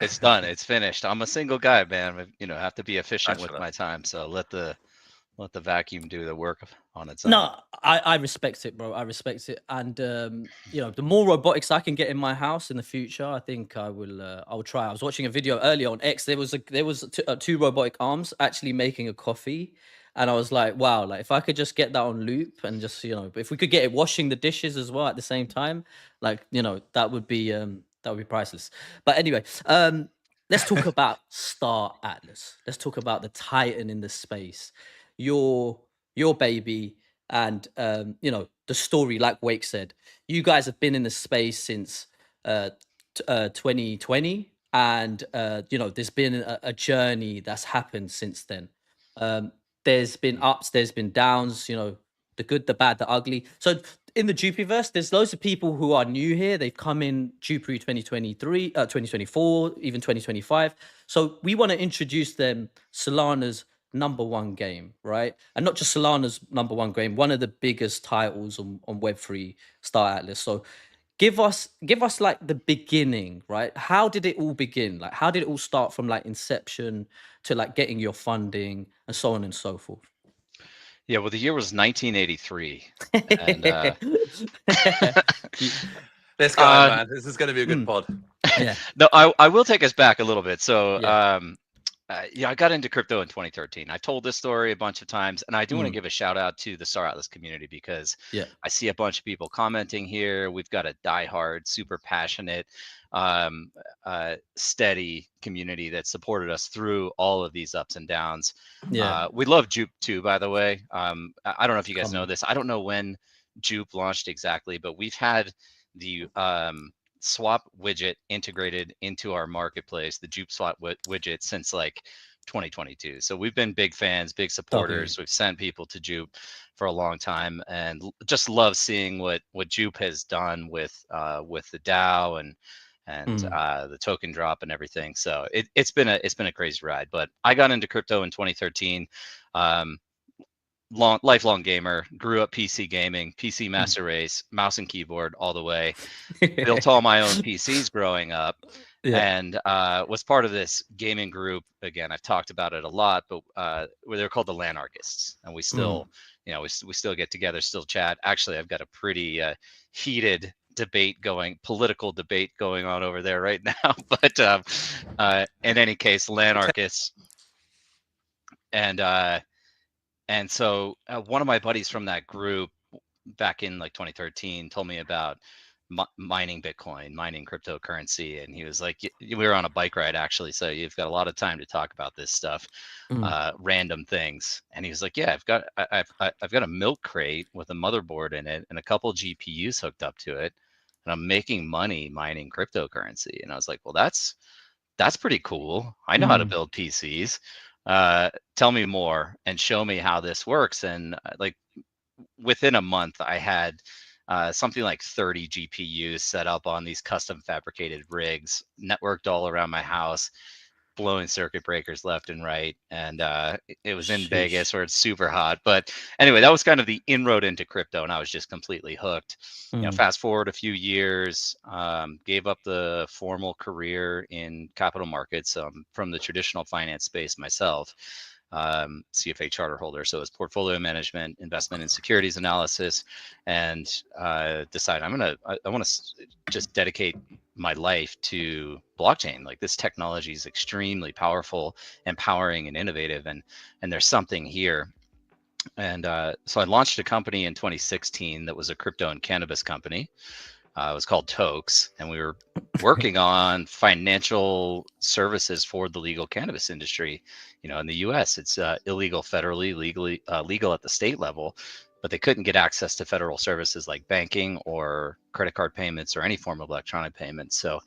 Speaker 6: It's done. It's finished. I'm a single guy, man. You know, have to be efficient with my time. So let the vacuum do the work on its own.
Speaker 3: No, I respect it, bro. I respect it, and the more robotics I can get in my house in the future, I think I will try. I was watching a video earlier on X. There was two robotic arms actually making a coffee, and I was like, wow, like if I could just get that on loop and just if we could get it washing the dishes as well at the same time, like that would be priceless. But anyway, let's talk about Star Atlas. Let's talk about the Titan in the space. Your baby, and the story, like Wake said, you guys have been in the space since 2020, and there's been a journey that's happened since then. There's been ups, there's been downs, the good, the bad, the ugly. So in the Jupiverse, there's loads of people who are new here. They've come in Jupiter 2023, 2024, even 2025. So we want to introduce them Solana's #1 game, right? And not just Solana's #1 game, one of the biggest titles on Web3 Star Atlas. So give us like the beginning, right? How did it all begin? Like how did it all start from like inception to like getting your funding and so on and so forth?
Speaker 6: Yeah, well, the year was 1983. And,
Speaker 4: let's go, man. This is going to be a good pod.
Speaker 3: Yeah.
Speaker 6: No, I will take us back a little bit. So I got into crypto in 2013. I told this story a bunch of times, and I do want to give a shout out to the Star Atlas community because I see a bunch of people commenting here. We've got a diehard, super passionate, steady community that supported us through all of these ups and downs. We love Jupe too, by the way. I don't know if you guys know this. I don't know when Jupe launched exactly, but we've had the swap widget integrated into our marketplace, the Jupe swap widget, since like 2022. So we've been big fans, big supporters. We've sent people to Jupe for a long time, and just love seeing what Jupe has done with the DAO and the token drop and everything. So it's been a crazy ride. But I got into crypto in 2013. Lifelong gamer, grew up PC gaming, PC Master Race, mouse and keyboard all the way. Built all my own PCs growing up, and was part of this gaming group. Again, I've talked about it a lot, but where they're called the Lanarchists, and we still, you know, we still get together, still chat. Actually, I've got a pretty heated political debate going on over there right now. But in any case, Lanarchists, and so one of my buddies from that group back in like 2013 told me about mining Bitcoin, mining cryptocurrency, and he was like, we were on a bike ride actually, so you've got a lot of time to talk about this stuff, random things. And he was like, yeah, I've got a milk crate with a motherboard in it and a couple GPUs hooked up to it, and I'm making money mining cryptocurrency. And I was like, well, that's pretty cool. I know how to build PCs. Tell me more and show me how this works. And like within a month, I had something like 30 GPUs set up on these custom fabricated rigs, networked all around my house, blowing circuit breakers left and right. And it was in Vegas where it's super hot. But anyway, that was kind of the inroad into crypto, and I was just completely hooked. You know, fast forward a few years, gave up the formal career in capital markets from the traditional finance space myself. CFA charter holder, so it's portfolio management, investment and securities analysis, and decided I want to just dedicate my life to blockchain. Like, this technology is extremely powerful, empowering, and innovative, and there's something here. And so I launched a company in 2016 that was a crypto and cannabis company. It was called Tokes, and we were working on financial services for the legal cannabis industry. You know, in the U.S., it's illegal federally, legal at the state level, but they couldn't get access to federal services like banking or credit card payments or any form of electronic payments. So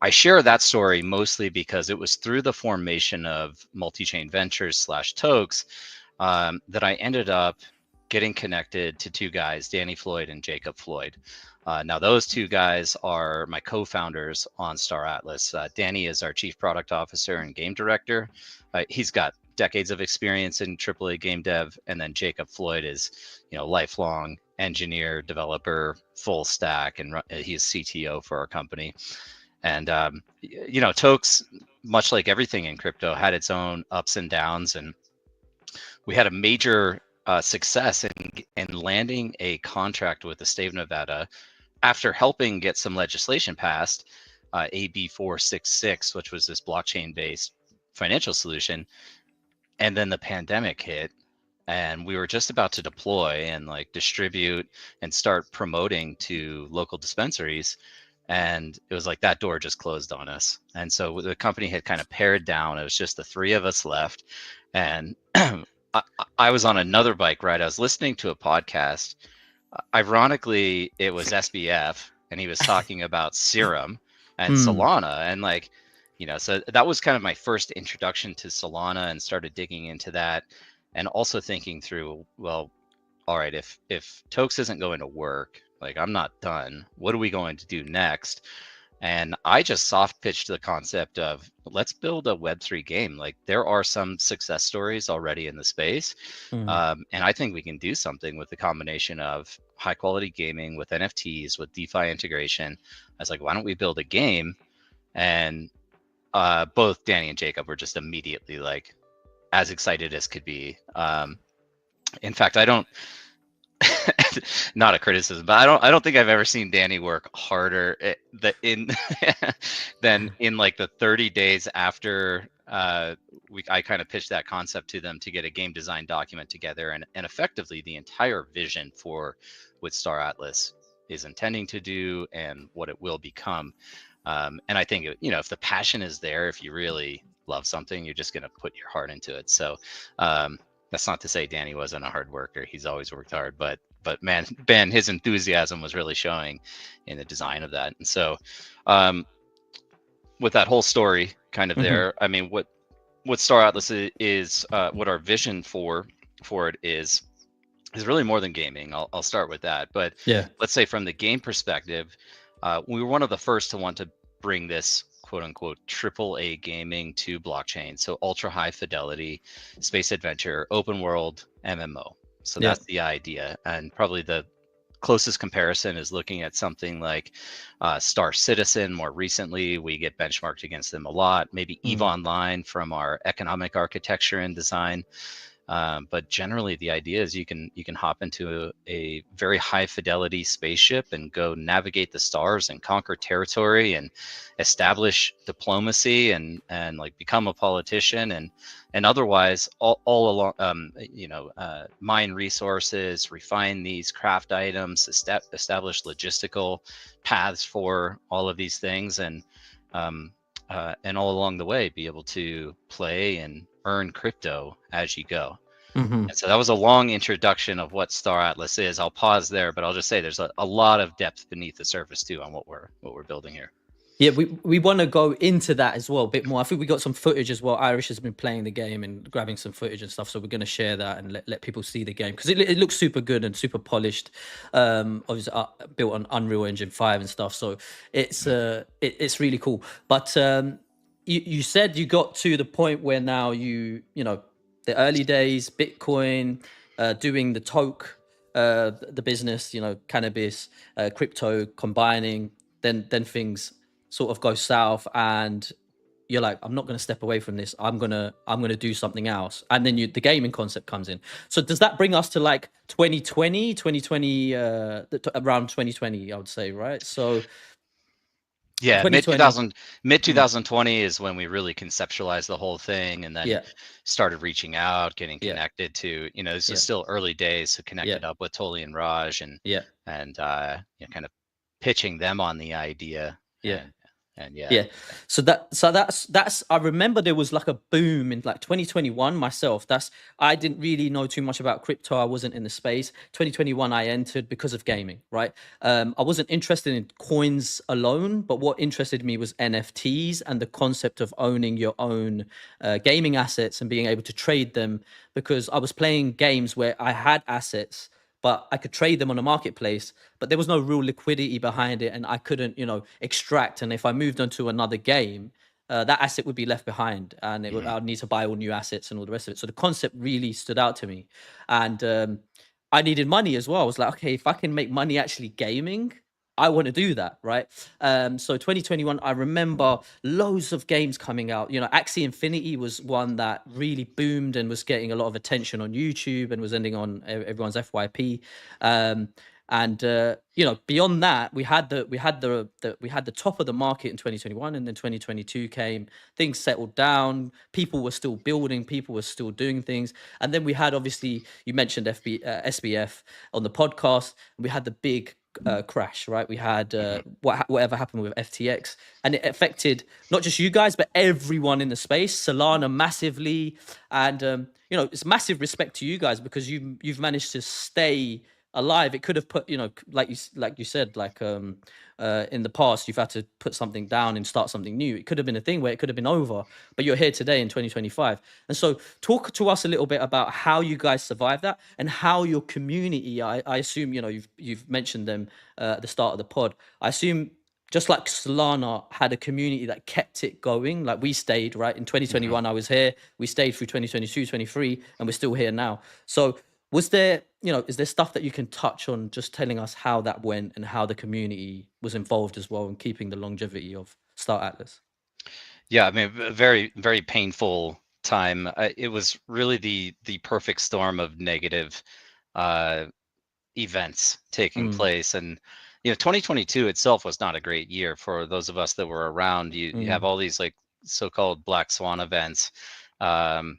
Speaker 6: I share that story mostly because it was through the formation of Multi-Chain Ventures / Tokes that I ended up getting connected to two guys, Danny Floyd and Jacob Floyd. Now, those two guys are my co-founders on Star Atlas. Danny is our chief product officer and game director. He's got decades of experience in AAA game dev. And then Jacob Floyd is, you know, lifelong engineer, developer, full stack, and he's CTO for our company. And, you know, Tokes, much like everything in crypto, had its own ups and downs. And we had a major success in landing a contract with the state of Nevada after helping get some legislation passed, AB 466, which was this blockchain-based financial solution. And then the pandemic hit, and we were just about to deploy and like distribute and start promoting to local dispensaries. And it was like that door just closed on us. And so the company had kind of pared down. It was just the three of us left. And I was on another bike ride. I was listening to a podcast. Ironically, it was SBF, and he was talking about Serum and Solana. And like, you know, so that was kind of my first introduction to Solana, and started digging into that, and also thinking through, well, all right, if Tokes isn't going to work, like, I'm not done. What are we going to do next? And I just soft pitched the concept of, let's build a Web3 game. Like, there are some success stories already in the space. And I think we can do something with the combination of high quality gaming with NFTs, with DeFi integration. I was like, why don't we build a game? And both Danny and Jacob were just immediately like as excited as could be. In fact, I don't, not a criticism, but I don't think I've ever seen Danny work harder than in like the 30 days after I kind of pitched that concept to them to get a game design document together, and effectively the entire vision for what Star Atlas is intending to do and what it will become. And I think, you know, if the passion is there, if you really love something, you're just going to put your heart into it. So that's not to say Danny wasn't a hard worker. He's always worked hard, but man, Ben, his enthusiasm was really showing in the design of that. And so with that whole story kind of there, I mean, what Star Atlas is, what our vision for it is really more than gaming. I'll start with that. But yeah, let's say from the game perspective, we were one of the first to want to bring this quote unquote AAA gaming to blockchain. So ultra high fidelity, space adventure, open world MMO. So that's the idea. And probably the closest comparison is looking at something like Star Citizen. More recently, we get benchmarked against them a lot. Maybe EVE Online from our economic architecture and design. But generally, the idea is you can hop into a very high fidelity spaceship and go navigate the stars and conquer territory and establish diplomacy and like become a politician and otherwise all along mine resources, refine these craft items, establish logistical paths for all of these things, and all along the way be able to play and earn crypto as you go. And so that was a long introduction of what Star Atlas is. I'll pause there, but I'll just say there's a lot of depth beneath the surface too on what we're building here.
Speaker 3: Yeah, we want to go into that as well a bit more. I think we got some footage as well. Irish has been playing the game and grabbing some footage and stuff, so we're going to share that and let people see the game because it looks super good and super polished. Obviously built on Unreal Engine 5 and stuff, so it's really cool. But you said you got to the point where now you know the early days, Bitcoin, doing the toke, the business, you know, cannabis, crypto, combining, then things sort of go south and you're like, I'm not going to step away from this. I'm going to do something else. And then the gaming concept comes in. So does that bring us to like 2020, around 2020, I would say, right? So
Speaker 6: yeah, mid 2020 is when we really conceptualized the whole thing, and then started reaching out, getting connected to, you know, this is still early days, so connected up with Toli and Raj and kind of pitching them on the idea. So that's I remember there was like a boom in like 2021 myself. I didn't really know too much about crypto. I wasn't in the space. 2021 I entered because of gaming, right? I wasn't interested in coins alone, but what interested me was NFTs and the concept of owning your own gaming assets and being able to trade them, because I was playing games where I had assets but I could trade them on a marketplace, but there was no real liquidity behind it, and I couldn't, you know, extract. And if I moved on to another game, that asset would be left behind, and I would need to buy all new assets and all the rest of it. So the concept really stood out to me, and I needed money as well. I was like, okay, if I can make money actually gaming, I want to do that, right? So 2021, I remember loads of games coming out. You know, Axie Infinity was one that really boomed and was getting a lot of attention on YouTube and was ending on everyone's FYP. You know, beyond that, we had the top of the market in 2021, and then 2022 came. Things settled down. People were still building. People were still doing things. And then we had, obviously, you mentioned SBF on the podcast. And we had the big crash, right? We had whatever happened with FTX, and it affected not just you guys but everyone in the space. Solana massively, and you know, it's massive respect to you guys because you've managed to stay alive. It could have put, you know, like you said, like in the past you've had to put something down and start something new. It could have been a thing where it could have been over, but you're here today in 2025. And so talk to us a little bit about how you guys survived that and how your community, I assume, you know, you've mentioned them at the start of the pod. I assume just like Solana had a community that kept it going, like we stayed, right? In 2021 I was here, we stayed through 2022, 23, and we're still here now. So was there, you know, is there stuff that you can touch on, just telling us how that went and how the community was involved as well in keeping the longevity of Star Atlas? Yeah, I mean, very, very painful time. It was really the perfect storm of negative events taking place. And, you know, 2022 itself was not a great year for those of us that were around. You have all these like so-called black swan events, the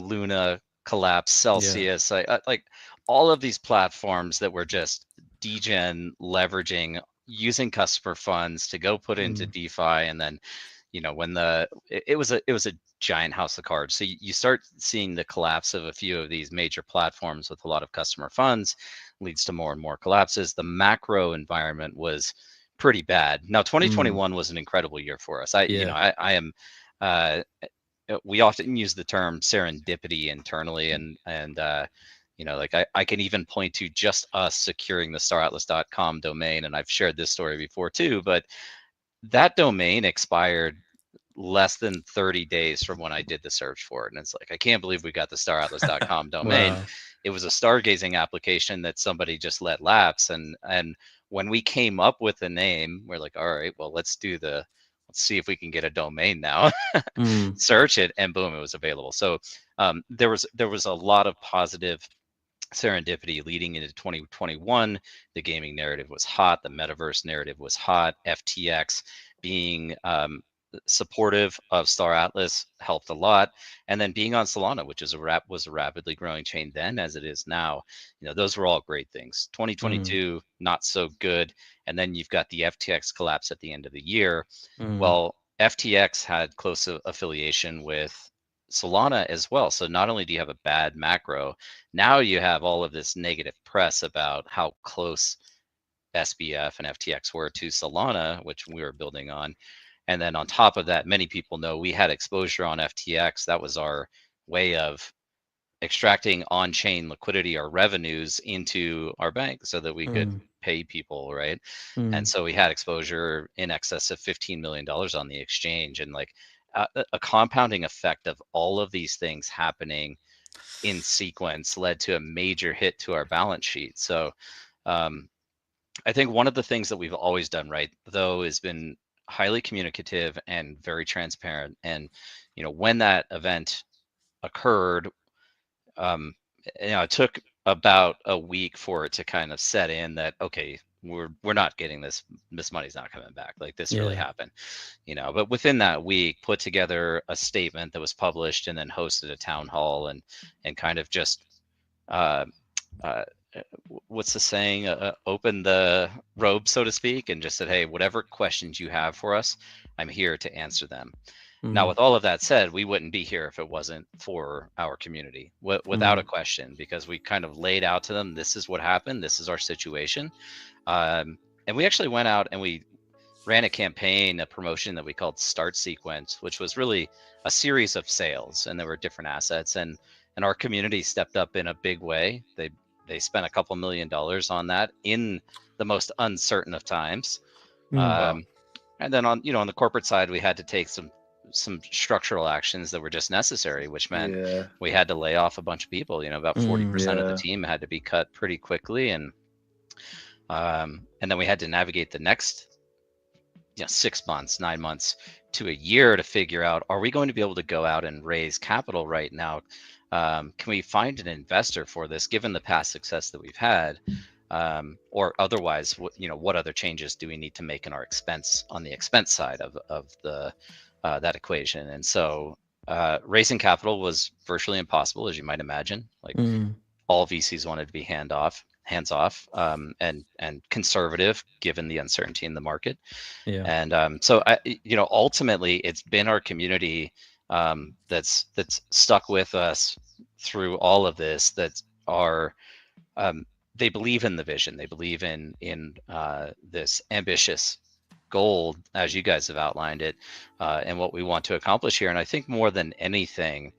Speaker 6: Luna collapse, Celsius, like all of these platforms that were just degen leveraging, using customer funds to go put into DeFi. And then, you know, when it was a giant house of cards. So you start seeing the collapse of a few of these major platforms with a lot of customer funds, leads to more and more collapses. The macro environment was pretty bad. Now, 2021 was an incredible year for us. You know, I am we often use the term serendipity internally, and you know, like I can even point to just us securing the staratlas.com domain, and I've shared this story before too, but that domain expired less than 30 days from when I did the search for it. And it's like, I can't believe we got the staratlas.com domain.
Speaker 3: Wow.
Speaker 6: It was a stargazing application that somebody just let lapse. And when we came up with the name, we're like, all right, well, let's see if we can get a domain now. Search it, and boom, it was available. So there was a lot of positive serendipity leading into 2021. The gaming narrative was hot. The metaverse narrative was hot. FTX being supportive of Star Atlas helped a lot, and then being on Solana, which is was a rapidly growing chain then, as it is now. Those were all great things. 2022 not so good, and then you've got the FTX collapse at the end of the year. Well, FTX had close affiliation with Solana as well. So not only do you have a bad macro, now you have all of this negative press about how close SBF and FTX were to Solana, which we were building on. And then on top of that, many people know we had exposure on FTX. That was our way of extracting on-chain liquidity or revenues into our bank so that we could pay people, right? And so we had exposure in excess of $15 million on the exchange, and like a compounding effect of all of these things happening in sequence led to a major hit to our balance sheet. So I think one of the things that we've always done right, though, has been highly communicative and very transparent. And when that event occurred, it took about a week for it to kind of set in that, okay, we're not getting this money's not coming back, like this really happened, but within that week put together a statement that was published and then hosted a town hall and kind of just what's the saying, open the robe, so to speak, and just said, hey, whatever questions you have for us, I'm here to answer them. Now, with all of that said, we wouldn't be here if it wasn't for our community, without a question, because we kind of laid out to them, this is what happened, this is our situation. And we actually went out and we ran a campaign, a promotion that we called Start Sequence, which was really a series of sales, and there were different assets, and our community stepped up in a big way. They spent a couple $1 million on that in the most uncertain of times. And then on the corporate side, we had to take some structural actions that were just necessary, which meant we had to lay off a bunch of people. About 40% of the team had to be cut pretty quickly, and then we had to navigate the next 6 months, 9 months to a year to figure out, are we going to be able to go out and raise capital right now? Can we find an investor for this, given the past success that we've had? Or otherwise, what other changes do we need to make on the expense side of the that equation? And so raising capital was virtually impossible, as you might imagine. Like all VCs wanted to be hands off, and conservative, given the uncertainty in the market. And so ultimately, it's been our community that's stuck with us through all of this. That are they believe in the vision, they believe in this ambitious goal, as you guys have outlined it, and what we want to accomplish here. And I think more than anything,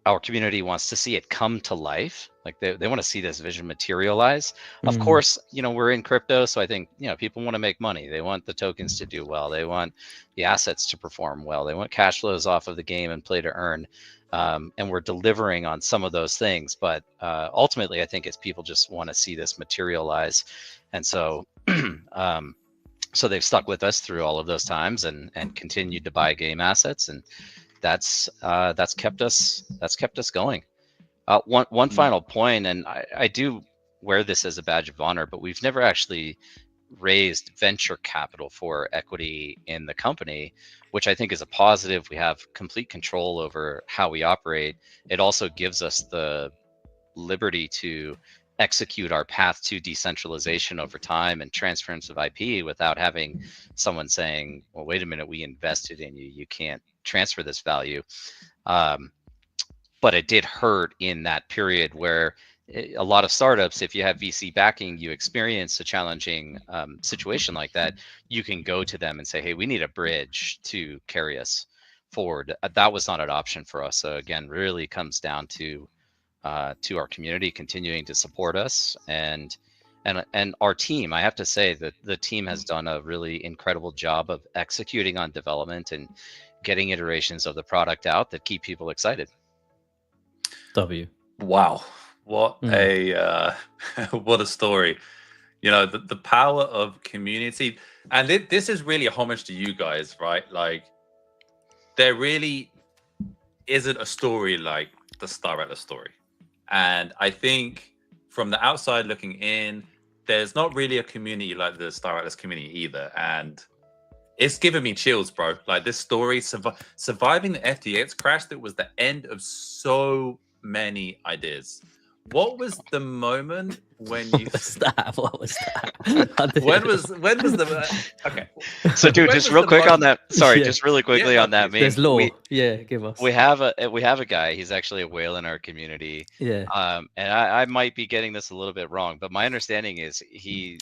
Speaker 6: our community wants to see it come to life. Like they want to see this vision materialize. Of course, we're in crypto, so I think people want to make money. They want the tokens to do well. They want the assets to perform well. They want cash flows off of the game and play to earn. And we're delivering on some of those things. But ultimately, I think it's people just want to see this materialize. And so so they've stuck with us through all of those times and continued to buy game assets, and that's kept us going. One final point, and I do wear this as a badge of honor, but we've never actually raised venture capital for equity in the company, which I think is a positive. We have complete control over how we operate. It also gives us the liberty to execute our path to decentralization over time and transference of IP without having someone saying, well, wait a minute, we invested in you, you can't transfer this value. But it did hurt in that period where a lot of startups, if you have VC backing, you experience a challenging situation like that, you can go to them and say, hey, we need a bridge to carry us forward. That was not an option for us. So again, really comes down to our community continuing to support us and and our team, I have to say that the team has done a really incredible job of executing on development and getting iterations of the product out that keep people excited.
Speaker 3: W.
Speaker 4: Wow, what a what a story! You know, the power of community, and this is really a homage to you guys, right? Like, there really isn't a story like the Star Atlas story, and I think from the outside looking in, there's not really a community like the Star Atlas community either, and it's giving me chills, bro. Like, this story, surviving the FTX crash, that was the end of so many ideas. What was the moment when you?
Speaker 3: What was that? What was that?
Speaker 4: when was the? Okay.
Speaker 6: So, dude,
Speaker 4: When
Speaker 6: just
Speaker 4: was
Speaker 6: real
Speaker 4: the
Speaker 6: quick on
Speaker 4: moment-
Speaker 6: that. Sorry,
Speaker 3: Yeah.
Speaker 6: just really quickly
Speaker 4: Yeah,
Speaker 6: on that.
Speaker 3: There's
Speaker 6: meme.
Speaker 3: law. Yeah, give us.
Speaker 6: We have a guy. He's actually a whale in our community.
Speaker 3: Yeah.
Speaker 6: And I might be getting this a little bit wrong, but my understanding is he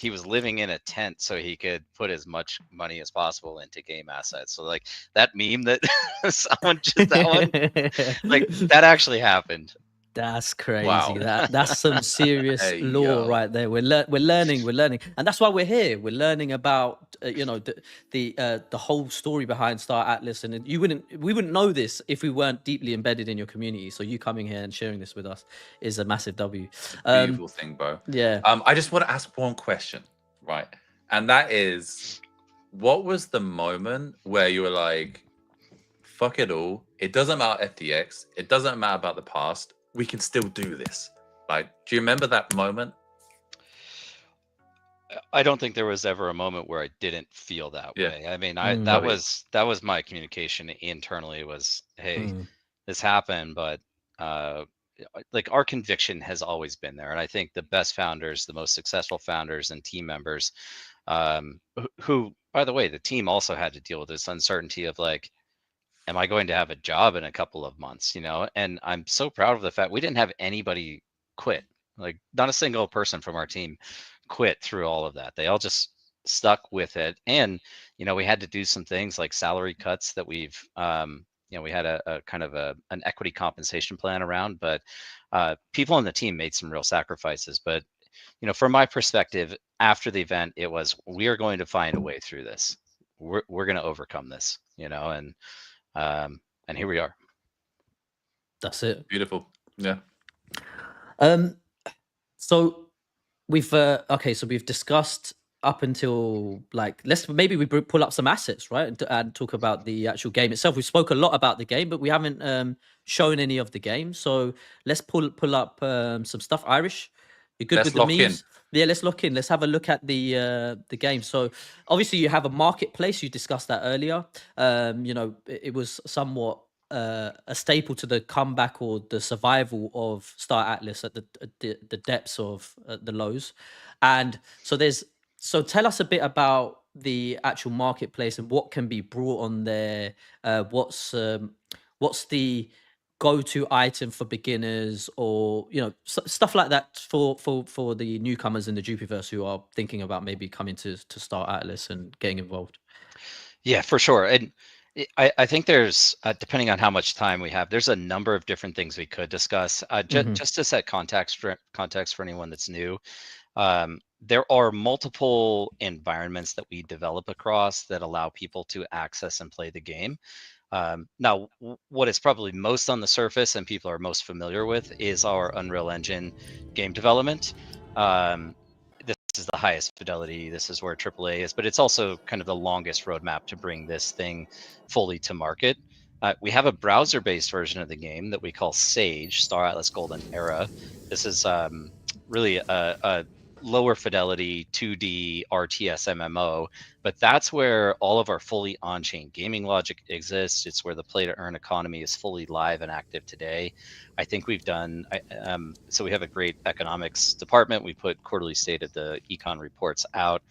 Speaker 6: was living in a tent so he could put as much money as possible into game assets. So like that meme that someone just that one, like that actually happened.
Speaker 3: That's crazy.
Speaker 4: Wow.
Speaker 3: That's some serious
Speaker 4: Hey,
Speaker 3: law
Speaker 4: yo.
Speaker 3: right there. We're learning, and that's why we're here. We're learning about the whole story behind Star Atlas, and we wouldn't know this if we weren't deeply embedded in your community. So you coming here and sharing this with us is a massive W.
Speaker 4: Beautiful thing, bro.
Speaker 3: Yeah.
Speaker 4: I just want to ask one question, right? And that is, what was the moment where you were like, fuck it all, it doesn't matter FTX, it doesn't matter about the past, we can still do this? Like, do you remember that moment?
Speaker 6: I don't think there was ever a moment where I didn't feel that
Speaker 4: Yeah.
Speaker 6: way. I mean,
Speaker 3: Mm.
Speaker 6: that was my communication internally was, hey, this happened, but like our conviction has always been there. And I think the best founders, the most successful founders and team members, who, by the way, the team also had to deal with this uncertainty of like, am I going to have a job in a couple of months, you know? And I'm so proud of the fact we didn't have anybody quit. Like, not a single person from our team quit through all of that. They all just stuck with it. And, you know, we had to do some things like salary cuts that we've, you know, we had a kind of an equity compensation plan around, but people on the team made some real sacrifices. But, you know, from my perspective, after the event, it was, we are going to find a way through this. We're going to overcome this, you know, and here we are.
Speaker 3: That's it.
Speaker 4: Beautiful. Yeah.
Speaker 3: So we've okay, so we've discussed up until like, maybe we pull up some assets, right, and talk about the actual game itself. We spoke a lot about the game, but we haven't shown any of the game. So let's pull up some stuff. Irish, you're good
Speaker 4: Let's
Speaker 3: with the
Speaker 4: lock
Speaker 3: memes?
Speaker 4: in.
Speaker 3: Yeah, let's lock in. Let's have a look at the game. So obviously you have a marketplace. You discussed that earlier. You know, it was somewhat a staple to the comeback or the survival of Star Atlas at the depths of the lows. And so tell us a bit about the actual marketplace and what can be brought on there. What's the go-to item for beginners, or you know, stuff like that for the newcomers in the Jupiverse who are thinking about maybe coming to Star Atlas and getting involved?
Speaker 6: Yeah, for sure. And I think there's, depending on how much time we have, there's a number of different things we could discuss. Just to set context for anyone that's new, there are multiple environments that we develop across that allow people to access and play the game. Now, what is probably most on the surface and people are most familiar with is our Unreal Engine game development. This is the highest fidelity. This is where AAA is, but it's also kind of the longest roadmap to bring this thing fully to market. We have a browser-based version of the game that we call Sage, Star Atlas Golden Era. This is really a lower fidelity 2D RTS MMO, but that's where all of our fully on-chain gaming logic exists. It's where the play-to-earn economy is fully live and active today. I think we've done, so we have a great economics department. We put quarterly state of the econ reports out.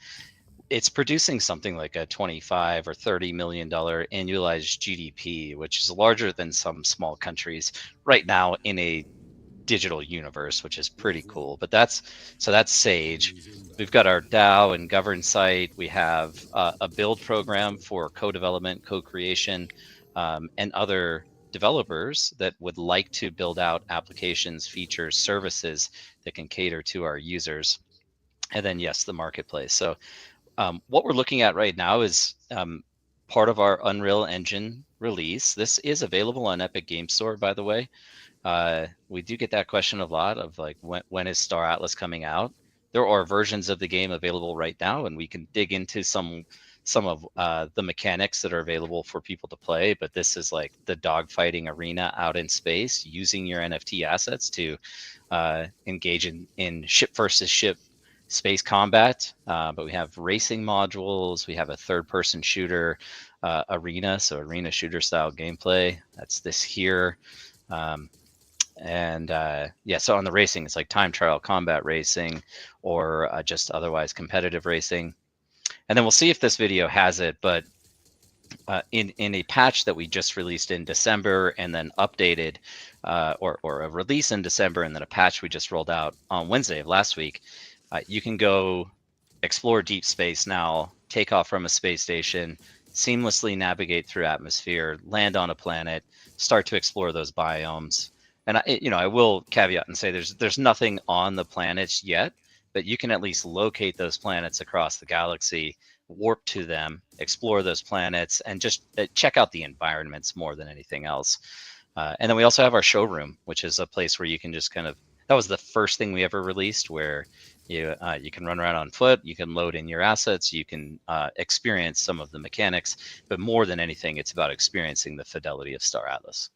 Speaker 6: It's producing something like a $25 or $30 million annualized GDP, which is larger than some small countries right now in a digital universe, which is pretty cool. But that's Sage. We've got our DAO and govern site. We have a build program for co-development, co-creation, and other developers that would like to build out applications, features, services that can cater to our users. and then yes, the marketplace. So what we're looking at right now is part of our Unreal Engine release. This is available on Epic Game Store, by the way. We do get that question a lot of like, when is Star Atlas coming out? There are versions of the game available right now, and we can dig into some of the mechanics that are available for people to play. But this is like the dogfighting arena out in space, using your NFT assets to engage in ship versus ship space combat. But we have racing modules. We have a third-person shooter arena, so arena shooter style gameplay. That's this here. And yeah, so on the racing, it's like time trial combat racing, or just otherwise competitive racing. And then we'll see if this video has it, but in a patch that we just released in December and then updated, or a release in December and then a patch we just rolled out on Wednesday of last week, you can go explore deep space now, take off from a space station, seamlessly navigate through atmosphere, land on a planet, start to explore those biomes. And I will caveat and say there's nothing on the planets yet, but you can at least locate those planets across the galaxy, warp to them, explore those planets, and just check out the environments more than anything else. And then we also have our showroom, which is a place where you can just kind of, that was the first thing we ever released, where you can run around on foot, you can load in your assets, you can experience some of the mechanics, but more than anything, it's about experiencing the fidelity of Star Atlas.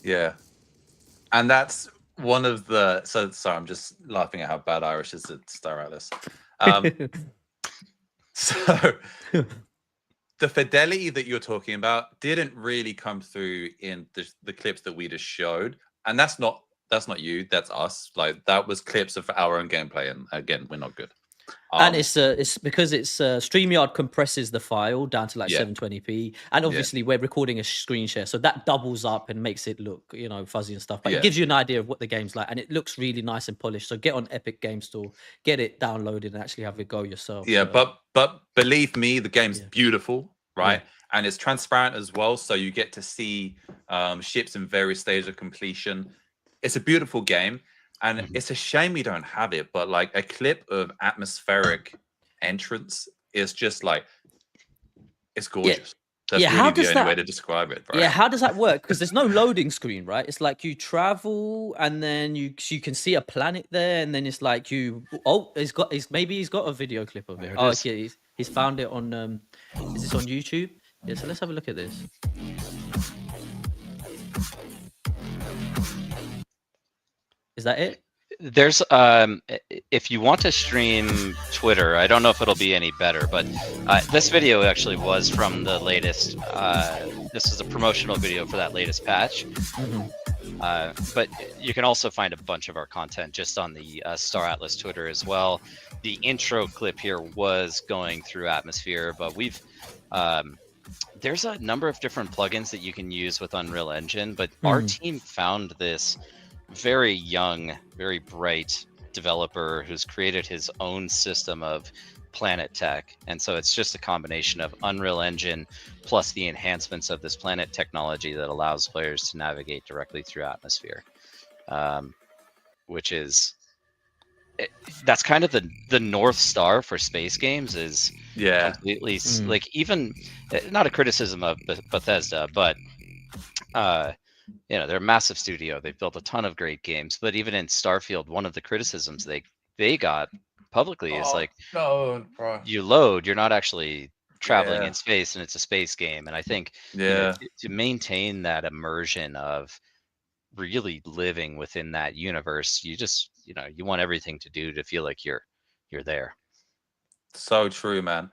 Speaker 4: Yeah. And that's one of the, so sorry, I'm just laughing at how bad Irish is at Star Atlas. So the fidelity that you're talking about didn't really come through in the clips that we just showed. And that's not you, that's us. Like, that was clips of our own gameplay, and again, we're not good.
Speaker 3: And it's because it's StreamYard compresses the file down to like 720p, and obviously we're recording a screen share, so that doubles up and makes it look, fuzzy and stuff. But it gives you an idea of what the game's like, and it looks really nice and polished. So get on Epic Game Store, get it downloaded, and actually have a go yourself.
Speaker 4: Yeah, so. but believe me, the game's beautiful, right? And it's transparent as well, so you get to see ships in various stages of completion. It's a beautiful game. And it's a shame we don't have it, but like a clip of atmospheric entrance is just like, it's gorgeous. That's really the only way to describe it, right?
Speaker 3: Yeah, how does that work? Because there's no loading screen, right? It's like you travel and then you can see a planet there, and then it's like maybe he's got a video clip of it. Oh, okay, he's found it on is this on YouTube? Yeah, so let's have a look at this. Is that it?
Speaker 6: There's if you want to stream Twitter, I don't know if it'll be any better, but this video actually was from the latest. This is a promotional video for that latest patch. But you can also find a bunch of our content just on the Star Atlas Twitter as well. The intro clip here was going through Atmosphere, but we've there's a number of different plugins that you can use with Unreal Engine, but our team found this very young, very bright developer who's created his own system of planet tech. And so it's just a combination of Unreal Engine plus the enhancements of this planet technology that allows players to navigate directly through Atmosphere, which is, that's kind of the North Star for space games, is completely like, even not a criticism of Bethesda, but they're a massive studio. They've built a ton of great games, but even in Starfield, one of the criticisms they got publicly is like, you load, you're not actually traveling in space, and it's a space game. And I think to maintain that immersion of really living within that universe, you just you want everything to do to feel like you're there.
Speaker 4: So true, man.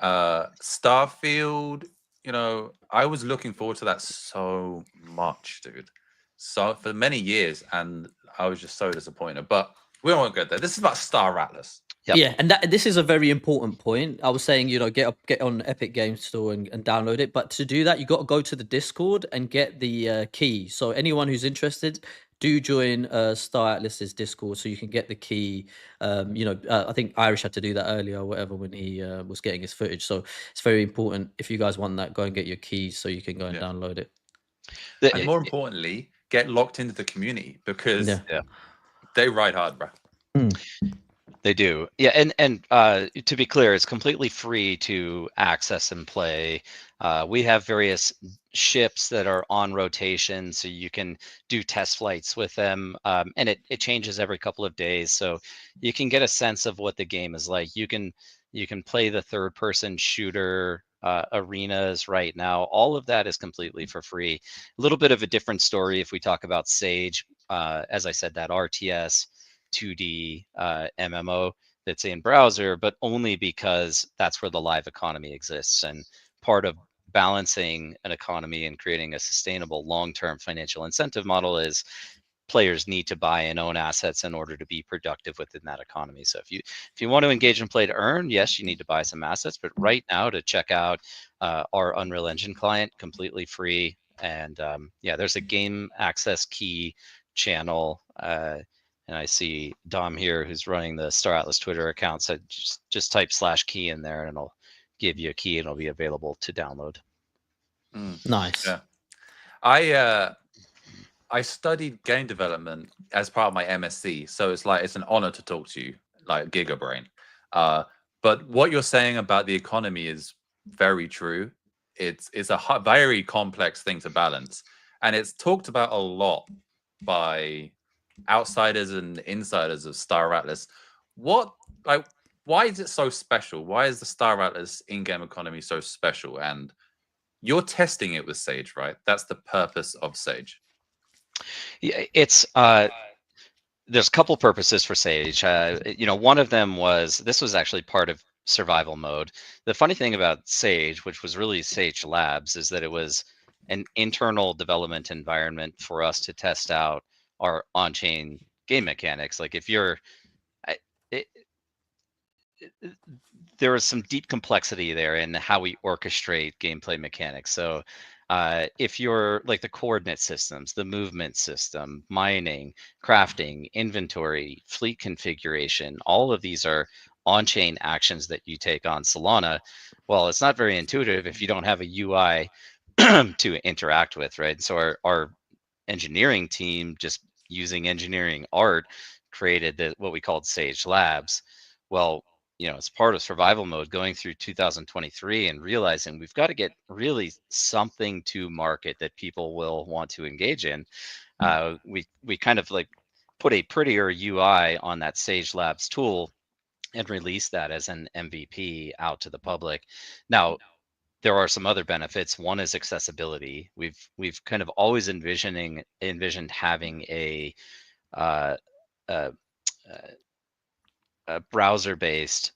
Speaker 4: Starfield, I was looking forward to that so much, dude. So for many years, and I was just so disappointed. But we won't go there. This is about Star Atlas.
Speaker 3: Yep. Yeah, and this is a very important point. I was saying, get on Epic Game Store and download it. But to do that, you got to go to the Discord and get the key. So anyone who's interested, do join Star Atlas's Discord so you can get the key. I think Irish had to do that earlier or whatever when he was getting his footage. So it's very important. If you guys want that, go and get your keys so you can go and download it.
Speaker 4: And more importantly, get locked into the community, because they ride hard, bro.
Speaker 6: They do. Yeah, and to be clear, it's completely free to access and play. We have various ships that are on rotation, so you can do test flights with them, and it changes every couple of days, so you can get a sense of what the game is like. You can play the third person shooter arenas right now. All of that is completely for free. A little bit of a different story if we talk about Sage. As I said, that RTS 2D MMO that's in browser, but only because that's where the live economy exists. And part of balancing an economy and creating a sustainable long-term financial incentive model is players need to buy and own assets in order to be productive within that economy. So if you want to engage and play to earn, yes, you need to buy some assets. But right now, to check out our Unreal Engine client, completely free. And yeah, there's a game access key channel. And I see Dom here, who's running the Star Atlas Twitter account, said just type /key in there, and it'll give you a key, and it'll be available to download.
Speaker 3: Nice.
Speaker 4: Yeah. I studied game development as part of my MSc, so it's an honor to talk to you, like Gigabrain. But what you're saying about the economy is very true. It's a very complex thing to balance, and it's talked about a lot by outsiders and insiders of Star Atlas. Why is it so special? Why is the Star Atlas in-game economy so special? And you're testing it with Sage, right? That's the purpose of Sage.
Speaker 6: Yeah, it's there's a couple purposes for Sage. One of them was this was actually part of survival mode. The funny thing about Sage, which was really Sage Labs, is that it was an internal development environment for us to test out our on-chain game mechanics. Like if you're, there was some deep complexity there in how we orchestrate gameplay mechanics. So if you're like the coordinate systems, the movement system, mining, crafting, inventory, fleet configuration, all of these are on-chain actions that you take on Solana. Well, it's not very intuitive if you don't have a UI to interact with, right? So our engineering team, just using engineering art, created what we called Sage Labs. Well, as part of survival mode, going through 2023 and realizing we've got to get really something to market that people will want to engage in. We kind of like put a prettier UI on that Sage Labs tool and release that as an MVP out to the public. Now, there are some other benefits. One is accessibility. We've kind of always envisioned having a browser-based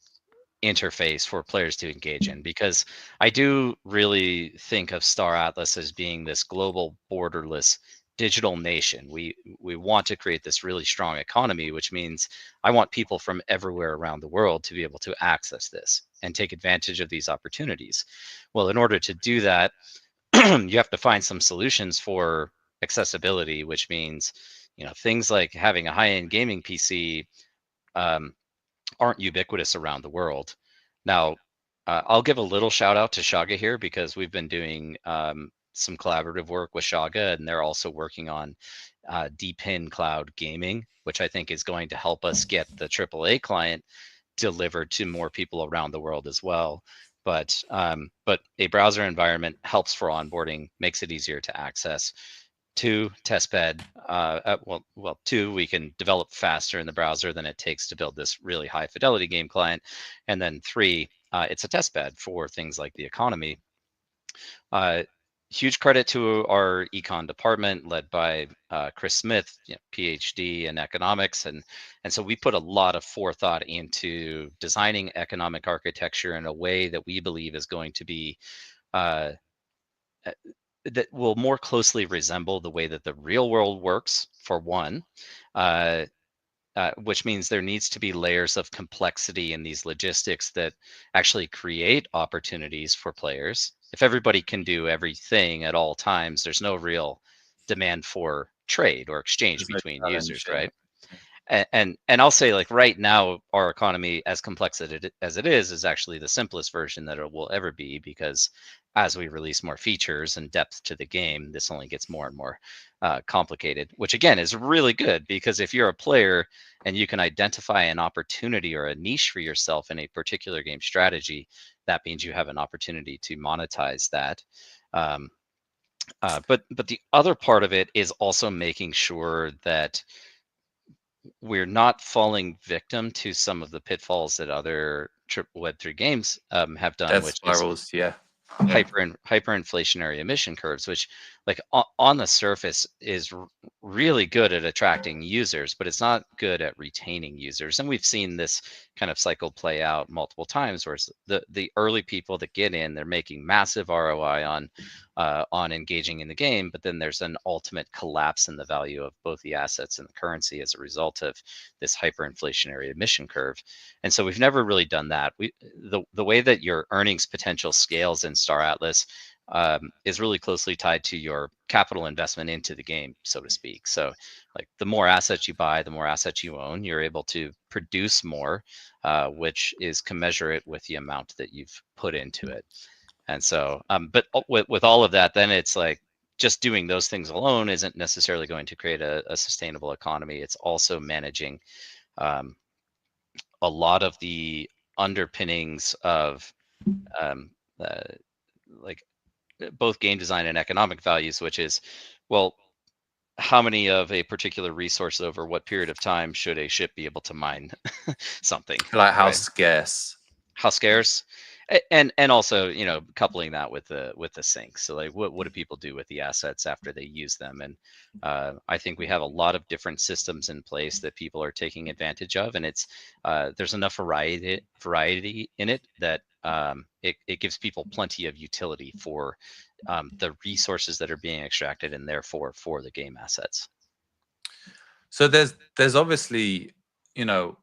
Speaker 6: interface for players to engage in, because I do really think of Star Atlas as being this global, borderless digital nation. We want to create this really strong economy, which means I want people from everywhere around the world to be able to access this and take advantage of these opportunities. Well, in order to do that, you have to find some solutions for accessibility, which means things like having a high-end gaming PC aren't ubiquitous around the world. Now, I'll give a little shout out to Shaga here, because we've been doing some collaborative work with Shaga, and they're also working on DPIN Cloud Gaming, which I think is going to help us get the AAA client delivered to more people around the world as well. But a browser environment helps for onboarding, makes it easier to access. 2, testbed. Well, 2, we can develop faster in the browser than it takes to build this really high fidelity game client. And then 3, it's a testbed for things like the economy. Huge credit to our econ department led by Chris Smith, PhD in economics. And so we put a lot of forethought into designing economic architecture in a way that we believe is going to be that will more closely resemble the way that the real world works, for one, which means there needs to be layers of complexity in these logistics that actually create opportunities for players. If everybody can do everything at all times, there's no real demand for trade or exchange between users, right? And I'll say, like, right now, our economy, as complex as it is actually the simplest version that it will ever be, because as we release more features and depth to the game, this only gets more and more complicated, which again is really good, because if you're a player and you can identify an opportunity or a niche for yourself in a particular game strategy, that means you have an opportunity to monetize that. But the other part of it is also making sure that we're not falling victim to some of the pitfalls that other Web3 games have done,
Speaker 4: Death
Speaker 6: which is
Speaker 4: spirals, yeah.
Speaker 6: hyperinflationary emission curves, which, like, on the surface is really good at attracting users, but it's not good at retaining users. And we've seen this kind of cycle play out multiple times, where the early people that get in, they're making massive ROI on engaging in the game, but then there's an ultimate collapse in the value of both the assets and the currency as a result of this hyperinflationary emission curve. And so we've never really done that. The way that your earnings potential scales in Star Atlas is really closely tied to your capital investment into the game, so to speak. So, like, the more assets you buy, the more assets you own, you're able to produce more, which is commensurate with the amount that you've put into it. And so, but with all of that, then it's like, just doing those things alone isn't necessarily going to create a sustainable economy. It's also managing a lot of the underpinnings of like both game design and economic values, which is, well, how many of a particular resource over what period of time should a ship be able to mine something?
Speaker 4: Like how
Speaker 6: right?
Speaker 4: scarce.
Speaker 6: How scarce, and also, you know, coupling that with the sinks. So, like, what do people do with the assets after they use them? And I think we have a lot of different systems in place that people are taking advantage of, and it's there's enough variety in it that it gives people plenty of utility for the resources that are being extracted, and therefore for the game assets.
Speaker 4: So there's obviously, you know,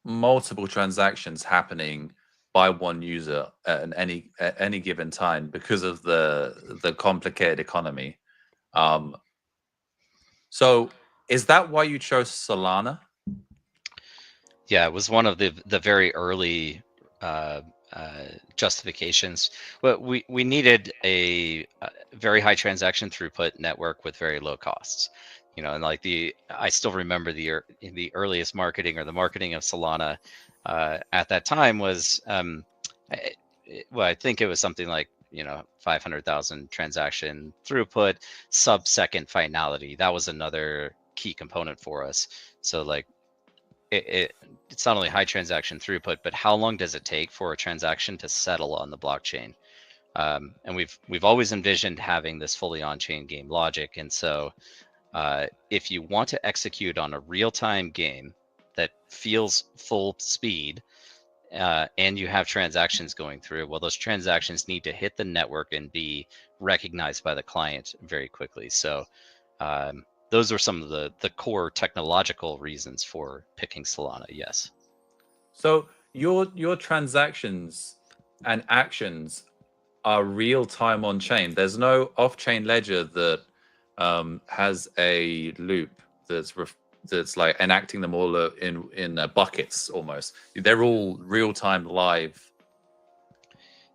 Speaker 4: multiple transactions happening by one user at any given time because of the complicated economy. So is that why you chose Solana?
Speaker 6: Yeah, it was one of the very early justifications. But we needed a very high transaction throughput network with very low costs. You know, and like I still remember the earliest marketing, or the marketing of Solana at that time was, I think it was something like, you know, 500,000 transaction throughput, sub-second finality. That was another key component for us. So, like, it's not only high transaction throughput, but how long does it take for a transaction to settle on the blockchain? And we've always envisioned having this fully on-chain game logic. And so if you want to execute on a real-time game that feels full speed, and you have transactions going through, well, those transactions need to hit the network and be recognized by the client very quickly. So those are some of the core technological reasons for picking Solana. Yes.
Speaker 4: So your transactions and actions are real time on chain. There's no off chain ledger that has a loop that's like enacting them all in buckets almost. They're all real time live.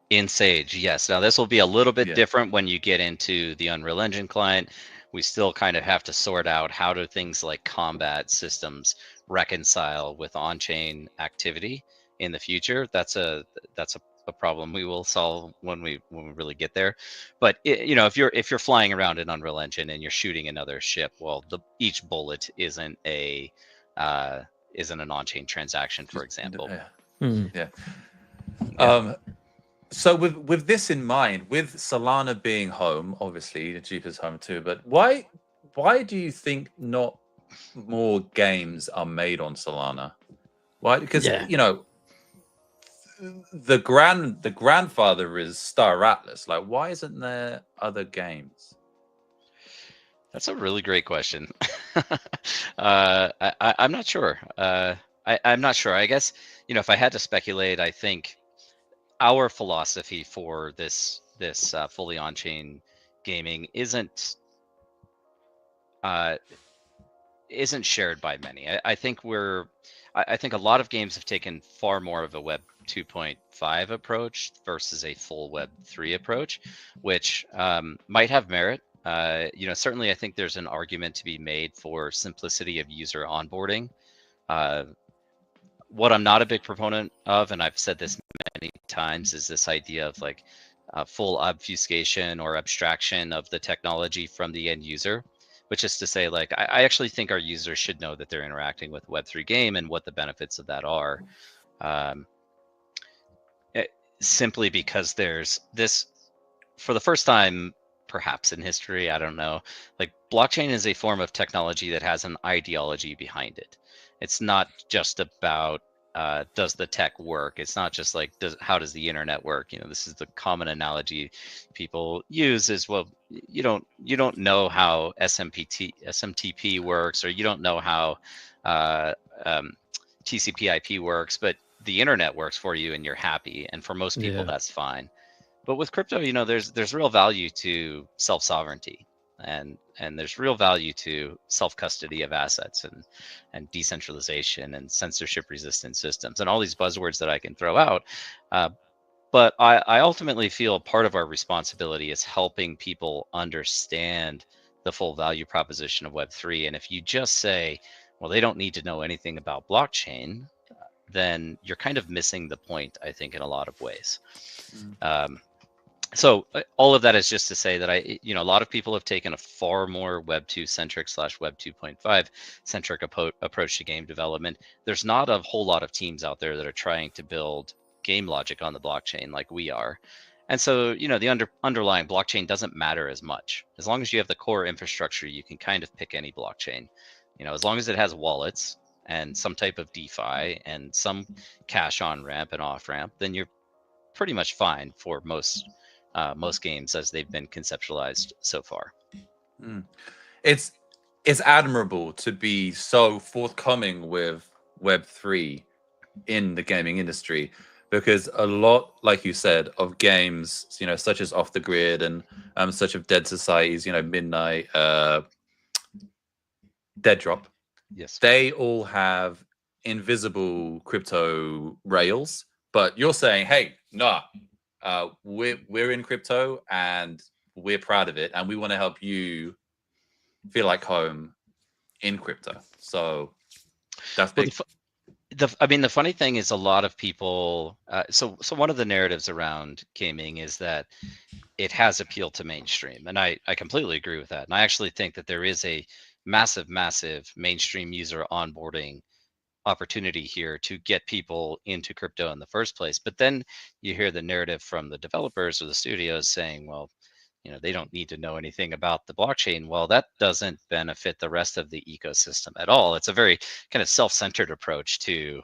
Speaker 6: In Sage, yes. Now this will be a little bit different when you get into the Unreal Engine client. We still kind of have to sort out how do things like combat systems reconcile with on-chain activity in the future. That's a problem we will solve when we really get there. But you know, if you're flying around in Unreal Engine and you're shooting another ship, well, each bullet isn't an on-chain transaction, for example.
Speaker 4: So with this in mind, with Solana being home, obviously Jupiter's home too, but why do you think not more games are made on Solana? Why? Because you know, the grandfather is Star Atlas. Like, why isn't there other games?
Speaker 6: That's a really great question. I'm not sure. I'm not sure. I guess, you know, if I had to speculate, I think our philosophy for this fully on-chain gaming isn't isn't shared by many. I think I think a lot of games have taken far more of a Web 2.5 approach versus a full Web 3 approach, which might have merit. You know, certainly I think there's an argument to be made for simplicity of user onboarding. What I'm not a big proponent of, and I've said this many times, is this idea of like full obfuscation or abstraction of the technology from the end user, which is to say, like, I actually think our users should know that they're interacting with a Web3 game and what the benefits of that are. Simply because there's this, for the first time, perhaps in history, I don't know, like blockchain is a form of technology that has an ideology behind it. It's not just about does the tech work? It's not just like how does the internet work? You know, this is the common analogy people use is, well, you don't know how SMTP works, or you don't know how TCP/IP works, but the internet works for you and you're happy. And for most people, that's fine. But with crypto, you know, there's real value to self-sovereignty, and there's real value to self-custody of assets and decentralization and censorship-resistant systems and all these buzzwords that I can throw out. But I ultimately feel part of our responsibility is helping people understand the full value proposition of Web3. And if you just say, well, they don't need to know anything about blockchain, then you're kind of missing the point, I think, in a lot of ways. So all of that is just to say that a lot of people have taken a far more Web 2 centric / Web 2.5 centric approach to game development. There's not a whole lot of teams out there that are trying to build game logic on the blockchain like we are. And so, you know, the underlying blockchain doesn't matter as much. As long as you have the core infrastructure, you can kind of pick any blockchain. You know, as long as it has wallets and some type of DeFi and some cash on ramp and off ramp, then you're pretty much fine for most games as they've been conceptualized so far.
Speaker 4: It's admirable to be so forthcoming with Web3 in the gaming industry, because a lot, like you said, of games, you know, such as Off the Grid and such of Dead Societies, you know, Midnight, Dead Drop,
Speaker 6: yes,
Speaker 4: they all have invisible crypto rails. But you're saying, hey, nah, we're in crypto and we're proud of it, and we want to help you feel like home in crypto. So that's big.
Speaker 6: I mean, the funny thing is a lot of people, so one of the narratives around gaming is that it has appeal to mainstream. And I completely agree with that. And I actually think that there is a massive mainstream user onboarding opportunity here to get people into crypto in the first place. But then you hear the narrative from the developers or the studios saying, well, you know, they don't need to know anything about the blockchain. Well, that doesn't benefit the rest of the ecosystem at all. It's a very kind of self-centered approach to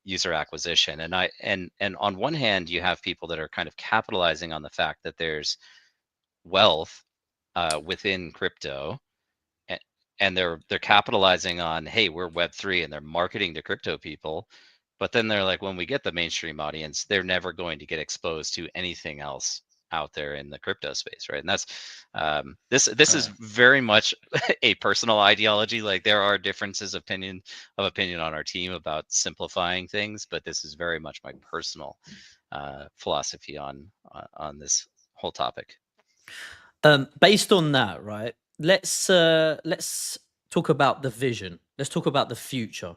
Speaker 6: user acquisition. And on one hand, you have people that are kind of capitalizing on the fact that there's wealth within crypto, and they're capitalizing on, hey, we're Web3, and they're marketing to crypto people. But then they're like, when we get the mainstream audience, they're never going to get exposed to anything else out there in the crypto space, right? And that's this is very much a personal ideology. Like, there are differences of opinion on our team about simplifying things, but this is very much my personal philosophy on this whole topic.
Speaker 3: Based on that, right? Let's talk about the vision. Let's talk about the future.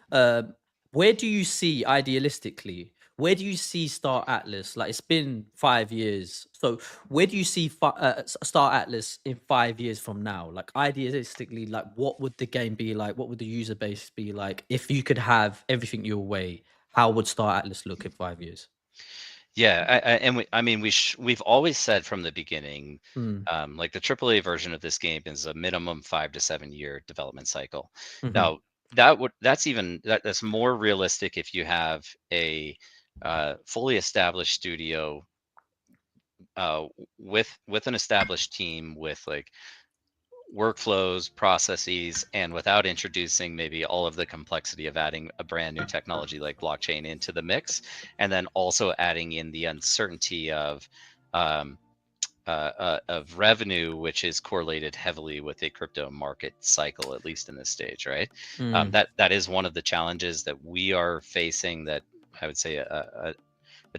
Speaker 3: Where do you see, idealistically, where do you see Star Atlas? Like, it's been 5 years. So where do you see Star Atlas in 5 years from now? Like, idealistically, like, what would the game be like? What would the user base be like? If you could have everything your way, how would Star Atlas look in 5 years?
Speaker 6: Yeah, we've always said from the beginning, like, the AAA version of this game is a minimum 5 to 7 year development cycle. Now, that's more realistic if you have a fully established studio with an established team with like workflows, processes, and without introducing maybe all of the complexity of adding a brand new technology like blockchain into the mix, and then also adding in the uncertainty of of revenue, which is correlated heavily with a crypto market cycle, at least in this stage, right? That is one of the challenges that we are facing, that I would say a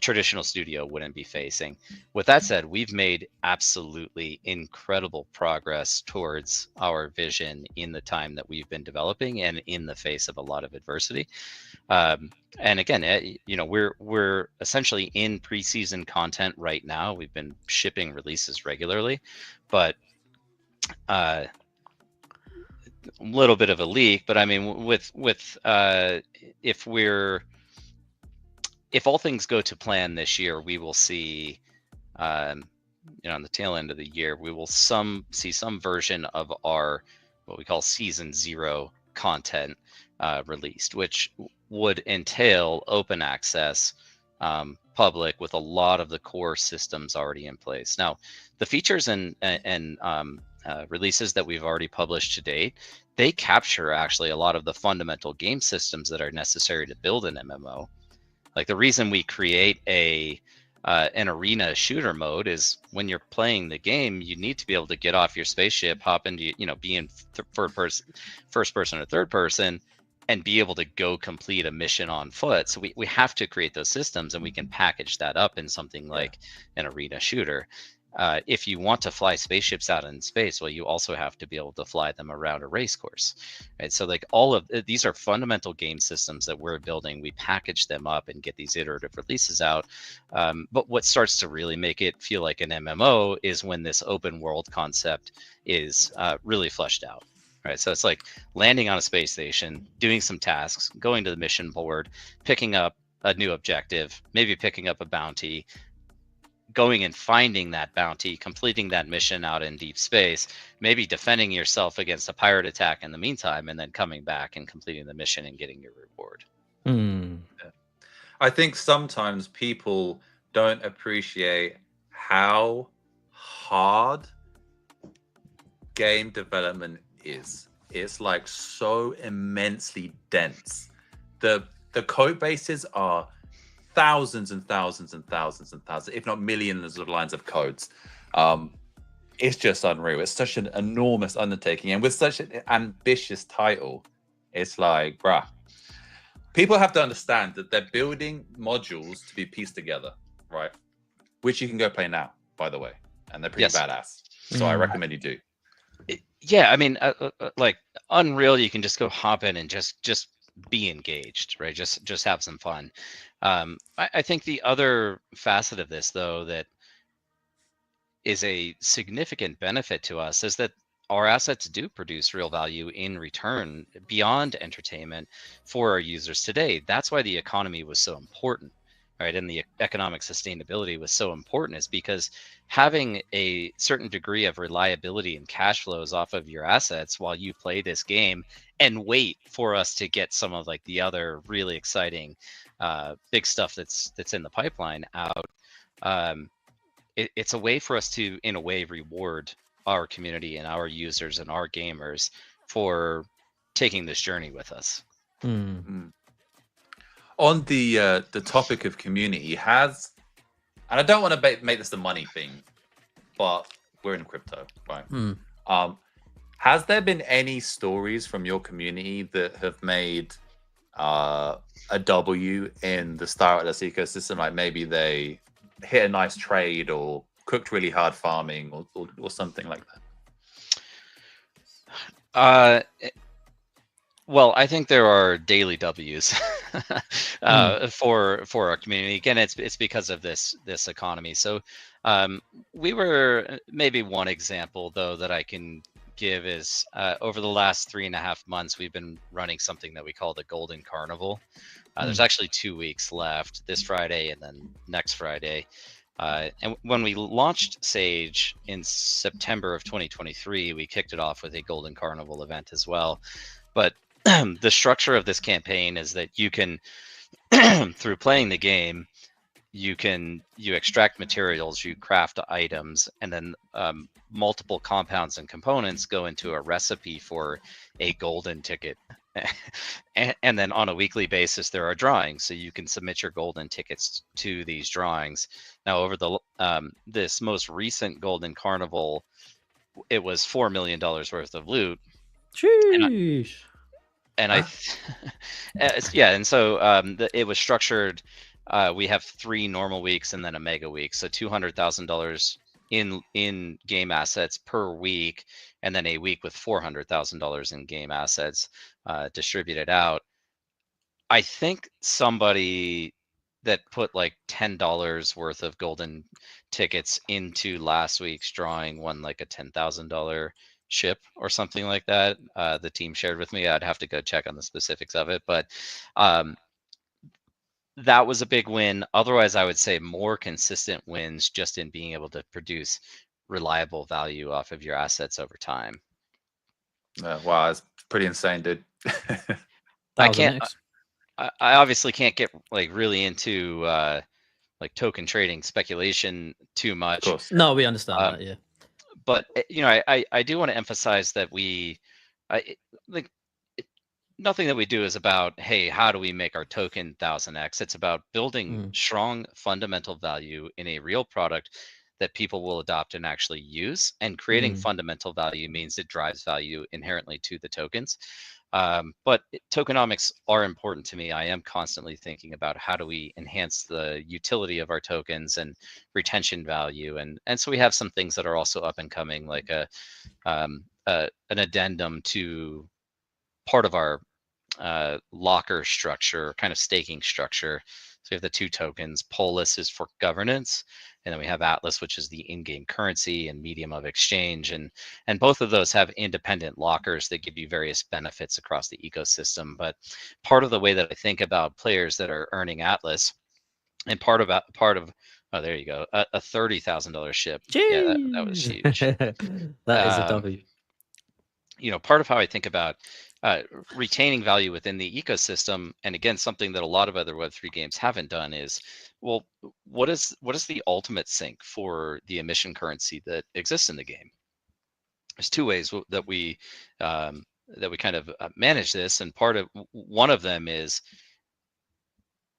Speaker 6: traditional studio wouldn't be facing. With that said, we've made absolutely incredible progress towards our vision in the time that we've been developing, and in the face of a lot of adversity. And again, you know, we're essentially in preseason content right now. We've been shipping releases regularly, but a little bit of a leak. But I mean, if all things go to plan this year, we will see, you know, on the tail end of the year, we will see some version of our what we call season 0 content released, which would entail open access, public, with a lot of the core systems already in place. Now, the features and releases that we've already published to date, they capture actually a lot of the fundamental game systems that are necessary to build an MMO. Like, the reason we create an arena shooter mode is when you're playing the game, you need to be able to get off your spaceship, hop into, you know, be in first person or third person, and be able to go complete a mission on foot. So we have to create those systems, and we can package that up in something like an arena shooter. If you want to fly spaceships out in space, well, you also have to be able to fly them around a race course, right? So like, all of these are fundamental game systems that we're building. We package them up and get these iterative releases out. But what starts to really make it feel like an MMO is when this open world concept is really fleshed out. Right, so it's like landing on a space station, doing some tasks, going to the mission board, picking up a new objective, maybe picking up a bounty, going and finding that bounty, completing that mission out in deep space, maybe defending yourself against a pirate attack in the meantime, and then coming back and completing the mission and getting your reward.
Speaker 4: Yeah. I think sometimes people don't appreciate how hard game development is. It's like so immensely dense. The code bases are thousands and thousands and thousands and thousands, if not millions of lines of codes. It's just unreal. It's such an enormous undertaking, and with such an ambitious title, it's like, bruh, people have to understand that they're building modules to be pieced together, right? Which you can go play now, by the way, and they're pretty badass. So I recommend you do.
Speaker 6: Yeah, I mean, like Unreal, you can just go hop in and just be engaged, right? Just have some fun. I think the other facet of this, though, that is a significant benefit to us is that our assets do produce real value in return beyond entertainment for our users today. That's why the economy was so important. Right, and the economic sustainability was so important, is because having a certain degree of reliability and cash flows off of your assets while you play this game and wait for us to get some of like the other really exciting big stuff that's in the pipeline out. It's a way for us to, in a way, reward our community and our users and our gamers for taking this journey with us.
Speaker 4: On the topic of community, and I don't want to make this the money thing, but we're in crypto, right? Has there been any stories from your community that have made a W in the Starless ecosystem? Like maybe they hit a nice trade or cooked really hard farming or something like that?
Speaker 6: Well, I think there are daily W's for our community. Again, it's because of this economy. So we were, maybe one example though that I can give is over the last 3.5 months, we've been running something that we call the Golden Carnival. There's actually 2 weeks left, this Friday and then next Friday. And when we launched Sage in September of 2023, we kicked it off with a Golden Carnival event as well. But the structure of this campaign is that you can, through playing the game, you extract materials, you craft items, and then multiple compounds and components go into a recipe for a golden ticket. And then on a weekly basis, there are drawings. So you can submit your golden tickets to these drawings. Now, over the this most recent Golden Carnival, it was $4 million worth of loot.
Speaker 3: Sheesh.
Speaker 6: And so it was structured. We have 3 normal weeks and then a mega week, so $200,000 in game assets per week, and then a week with $400,000 in game assets distributed out. I think somebody that put like $10 worth of golden tickets into last week's drawing won like a $10,000 ship or something like that. The team shared with me. I'd have to go check on the specifics of it, but that was a big win. Otherwise, I would say more consistent wins just in being able to produce reliable value off of your assets over time.
Speaker 4: Wow, it's pretty insane, dude.
Speaker 6: I obviously can't get like really into like token trading speculation too much.
Speaker 4: Of course.
Speaker 3: No, we understand that, yeah.
Speaker 6: But I do want to emphasize that nothing that we do is about, hey, how do we make our token 1000x? It's about building strong fundamental value in a real product that people will adopt and actually use. And creating fundamental value means it drives value inherently to the tokens. But tokenomics are important to me. I am constantly thinking about how do we enhance the utility of our tokens and retention value. And so we have some things that are also up and coming, like an addendum to part of our locker structure, kind of staking structure. So we have the 2 tokens. Polis is for governance, and then we have Atlas, which is the in-game currency and medium of exchange. And both of those have independent lockers that give you various benefits across the ecosystem. But part of the way that I think about players that are earning Atlas, and part of oh, there you go, a $30,000 ship.
Speaker 3: Jeez.
Speaker 6: Yeah, that was huge.
Speaker 3: That is a W.
Speaker 6: Part of how I think about retaining value within the ecosystem, and again, something that a lot of other Web3 games haven't done, is, well, what is the ultimate sink for the emission currency that exists in the game? There's 2 ways that we kind of manage this, and one of them is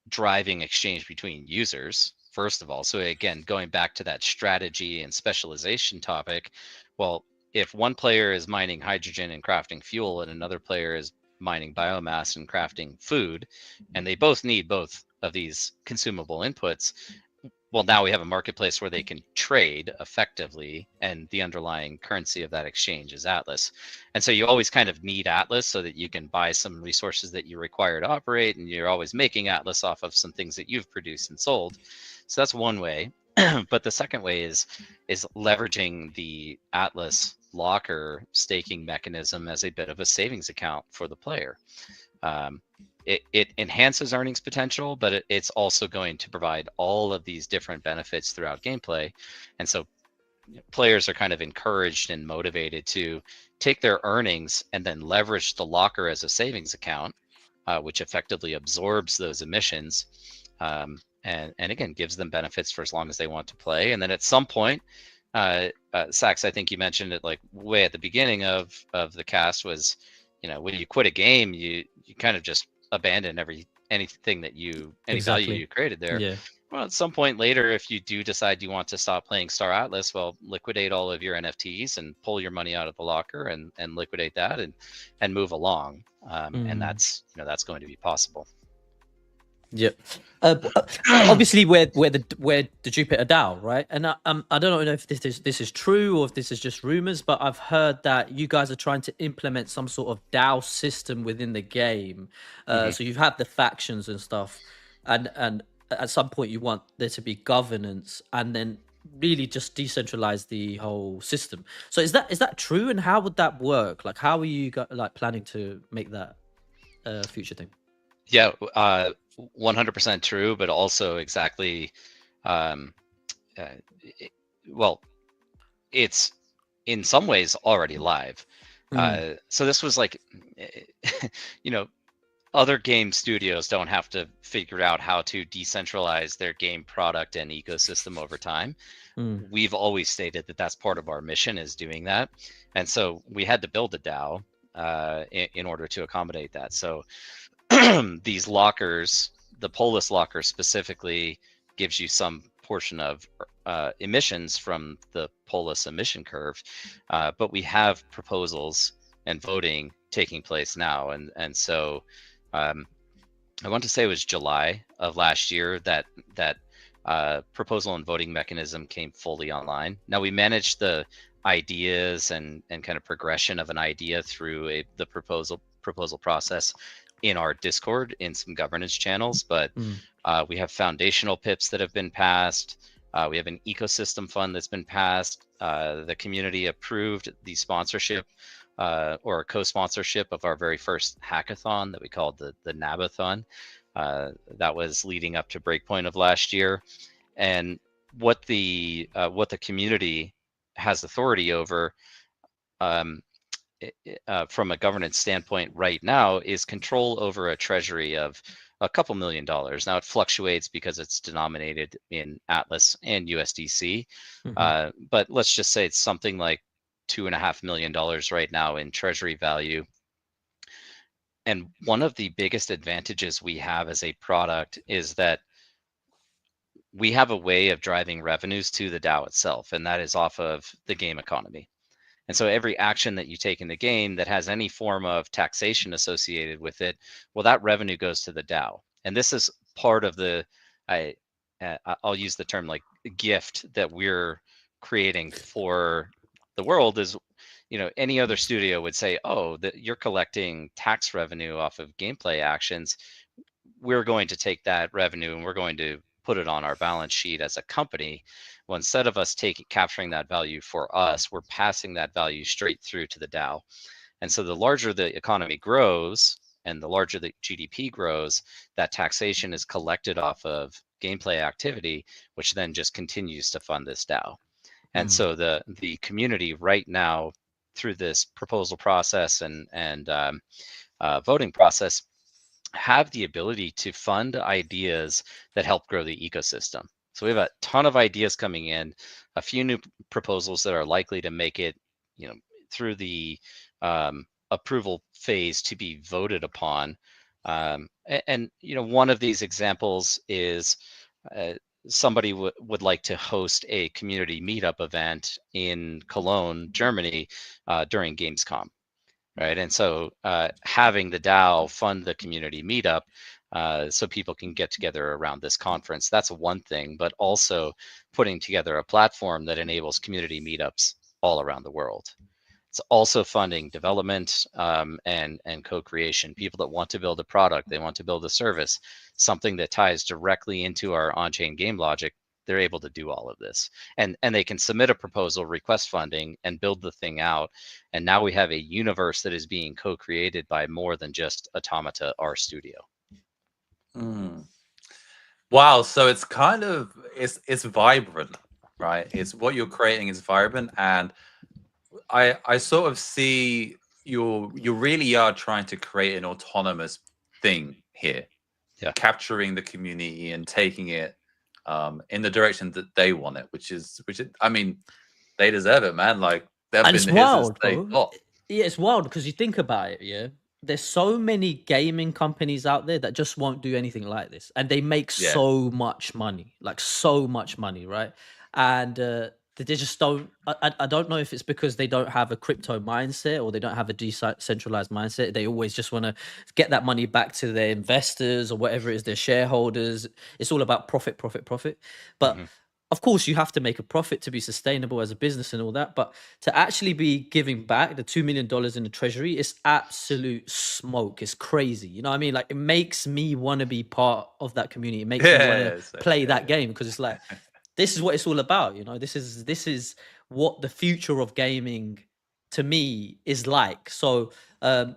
Speaker 6: driving exchange between users, first of all. So again, going back to that strategy and specialization topic, well, if one player is mining hydrogen and crafting fuel, and another player is mining biomass and crafting food, and they both need both of these consumable inputs, well, now we have a marketplace where they can trade effectively, and the underlying currency of that exchange is Atlas. And so you always kind of need Atlas so that you can buy some resources that you require to operate, and you're always making Atlas off of some things that you've produced and sold. So that's one way. But the second way is leveraging the Atlas locker staking mechanism as a bit of a savings account for the player. It enhances earnings potential, but it's also going to provide all of these different benefits throughout gameplay. And so players are kind of encouraged and motivated to take their earnings and then leverage the locker as a savings account, which effectively absorbs those emissions. And again, gives them benefits for as long as they want to play. And then at some point, Sax, I think you mentioned it like way at the beginning of the cast, was, when you quit a game, you kind of just abandon anything that any value you created there.
Speaker 3: Yeah.
Speaker 6: Well, at some point later, if you do decide you want to stop playing Star Atlas, well, liquidate all of your NFTs and pull your money out of the locker and liquidate that and move along. And that's going to be possible.
Speaker 3: Yep. Obviously, we're the Jupiter DAO, right? And I don't know if this is true or if this is just rumors, but I've heard that you guys are trying to implement some sort of DAO system within the game. So you've had the factions and stuff, and at some point you want there to be governance, and then really just decentralize the whole system. So is that true? And how would that work? Like, how are you planning to make that a future thing?
Speaker 6: Yeah, 100% true, but also exactly, well, it's in some ways already live. So this was like, other game studios don't have to figure out how to decentralize their game product and ecosystem over time. We've always stated that that's part of our mission, is doing that. And so we had to build a DAO in order to accommodate that. So these lockers, the Polis locker specifically, gives you some portion of emissions from the Polis emission curve, but we have proposals and voting taking place now, and so I want to say it was July of last year that proposal and voting mechanism came fully online. Now we managed the ideas and kind of progression of an idea through the proposal process in our Discord in some governance channels, but we have foundational pips that have been passed. We have an ecosystem fund that's been passed. The community approved the sponsorship or co-sponsorship of our very first hackathon that we called the Nabathon. That was leading up to Breakpoint of last year. And what the community has authority over from a governance standpoint right now is control over a treasury of a couple $1 million. Now it fluctuates because it's denominated in Atlas and USDC, but let's just say it's something like $2.5 million right now in treasury value. And one of the biggest advantages we have as a product is that we have a way of driving revenues to the DAO itself, and that is off of the game economy. And so every action that you take in the game that has any form of taxation associated with it, well, that revenue goes to the DAO. And this is part of the, I'll use the term like gift that we're creating for the world is, you know, any other studio would say, oh, you're collecting tax revenue off of gameplay actions. We're going to take that revenue and we're going to put it on our balance sheet as a company. Well, instead of us capturing that value for us, we're passing that value straight through to the DAO. And so the larger the economy grows and the larger the GDP grows, that taxation is collected off of gameplay activity, which then just continues to fund this DAO. And so the community right now, through this proposal process and voting process, have the ability to fund ideas that help grow the ecosystem. So we have a ton of ideas coming in, a few new proposals that are likely to make it, you know, through the approval phase to be voted upon. And you know, one of these examples is somebody would like to host a community meetup event in Cologne, Germany, during Gamescom. Right. And so having the DAO fund the community meetup so people can get together around this conference, that's one thing, but also putting together a platform that enables community meetups all around the world. It's also funding development and co-creation. People that want to build a product, they want to build a service, something that ties directly into our on-chain game logic. They're able to do all of this, and they can submit a proposal, request funding, and build the thing out. And now we have a universe that is being co-created by more than just Automata, our studio.
Speaker 4: Wow, so it's kind of it's vibrant, right? It's what you're creating is vibrant, and I sort of see you really are trying to create an autonomous thing here, capturing the community and taking it in the direction that they want it, which is I mean, they deserve it, man. Like they've been
Speaker 3: it's wild,
Speaker 4: bro.
Speaker 3: Yeah, it's wild because you think about it. Yeah, there's so many gaming companies out there that just won't do anything like this, and they make so much money, like so much money, right? And they just don't. I don't know if it's because they don't have a crypto mindset or they don't have a decentralized mindset. They always just want to get that money back to their investors or whatever it is, their shareholders. It's all about profit, profit, profit. But of course, you have to make a profit to be sustainable as a business and all that. But to actually be giving back the $2 million in the treasury is absolute smoke. It's crazy. You know what I mean? Like, it makes me want to be part of that community. It makes me want to play that game, because it's like, this is what it's all about. You know, this is what the future of gaming to me is like. So,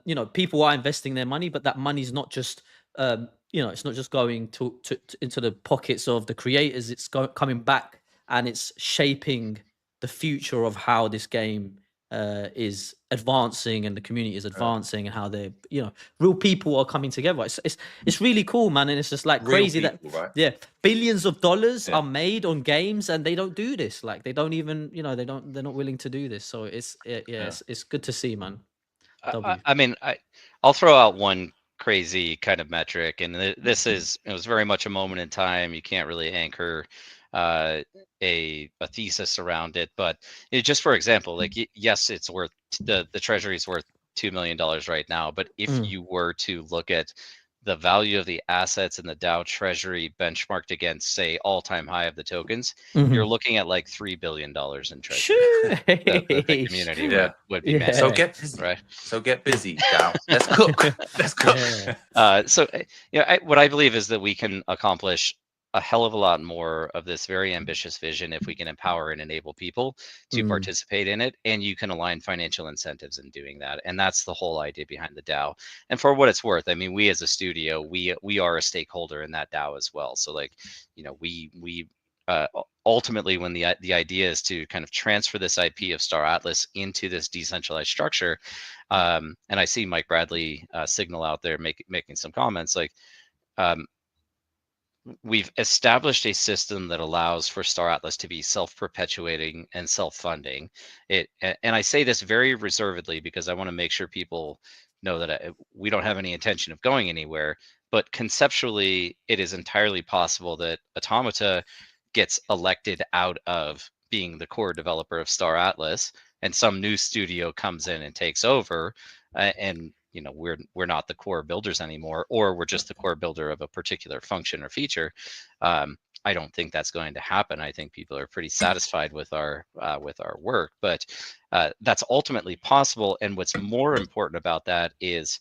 Speaker 3: you know, people are investing their money, but that money is not just, you know, it's not just going to into the pockets of the creators. It's coming back, and it's shaping the future of how this game is advancing, and the community is advancing, and how they're, you know, real people are coming together. It's really cool, man. And it's just like crazy people, that billions of dollars are made on games, and they don't do this. Like, they don't even, you know, they're not willing to do this. So it's good to see, man.
Speaker 6: I mean, I'll throw out one crazy kind of metric, and it was very much a moment in time. You can't really anchor a thesis around it. But just for example, like yes, it's worth the treasury is worth $2 million right now. But if you were to look at the value of the assets in the DAO treasury benchmarked against, say, all-time high of the tokens, you're looking at like $3 billion in treasury. The community would be managed.
Speaker 4: So get busy,
Speaker 6: right?
Speaker 4: So get busy, DAO. Let's cook. Let's cook.
Speaker 6: So what I believe is that we can accomplish a hell of a lot more of this very ambitious vision if we can empower and enable people to participate in it, and you can align financial incentives in doing that. And that's the whole idea behind the DAO. And for what it's worth, I mean, we as a studio, we are a stakeholder in that DAO as well. So like, we ultimately, when the idea is to kind of transfer this IP of Star Atlas into this decentralized structure, and I see Mike Bradley signal out there making some comments like, we've established a system that allows for Star Atlas to be self-perpetuating and self-funding. And I say this very reservedly because I want to make sure people know that we don't have any intention of going anywhere. But conceptually, it is entirely possible that Automata gets elected out of being the core developer of Star Atlas, and some new studio comes in and takes over, and we're not the core builders anymore, or we're just the core builder of a particular function or feature. I don't think that's going to happen. I think people are pretty satisfied with our work, but that's ultimately possible. And what's more important about that is,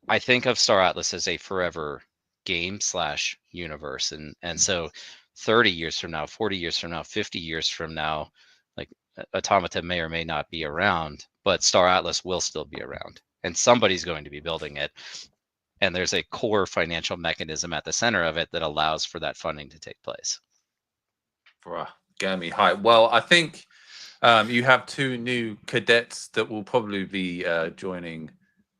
Speaker 6: I think of Star Atlas as a forever game / universe, and so 30 years from now, 40 years from now, 50 years from now, like Automata may or may not be around, but Star Atlas will still be around. And somebody's going to be building it. And there's a core financial mechanism at the center of it that allows for that funding to take place.
Speaker 4: Get me hype. Well, I think you have 2 new cadets that will probably be joining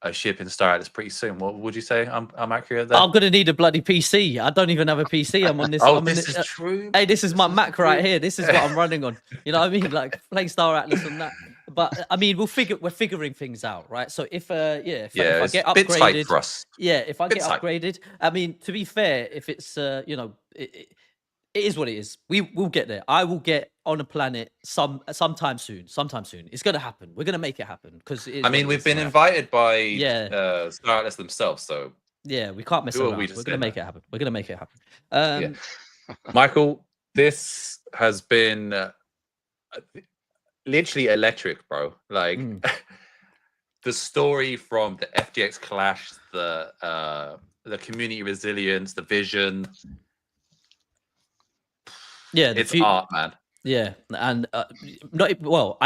Speaker 4: a ship in Star Atlas pretty soon. What would you say? I'm accurate there?
Speaker 3: I'm going to need a bloody PC. I don't even have a PC. I'm on this.
Speaker 4: This is true.
Speaker 3: Hey, this is my Mac right here. This is what I'm running on. You know what I mean? Like playing Star Atlas on that. But I mean, we're figuring things out, right? So if I get upgraded,
Speaker 4: bit tight for us.
Speaker 3: Yeah, if I get
Speaker 4: tight.
Speaker 3: upgraded, I mean, to be fair, if it's it is what it is. We'll get there. I will get on a planet sometime soon. It's gonna happen. We're gonna make it happen because I
Speaker 4: mean, we've been invited by Star Atlas themselves, so
Speaker 3: yeah, we can't mess around. We're gonna make it happen. We're gonna make it happen.
Speaker 4: Michael, this has been literally electric, bro. Like the story from the FTX clash, the community resilience, the vision. Yeah, it's art, man.
Speaker 3: Yeah, and I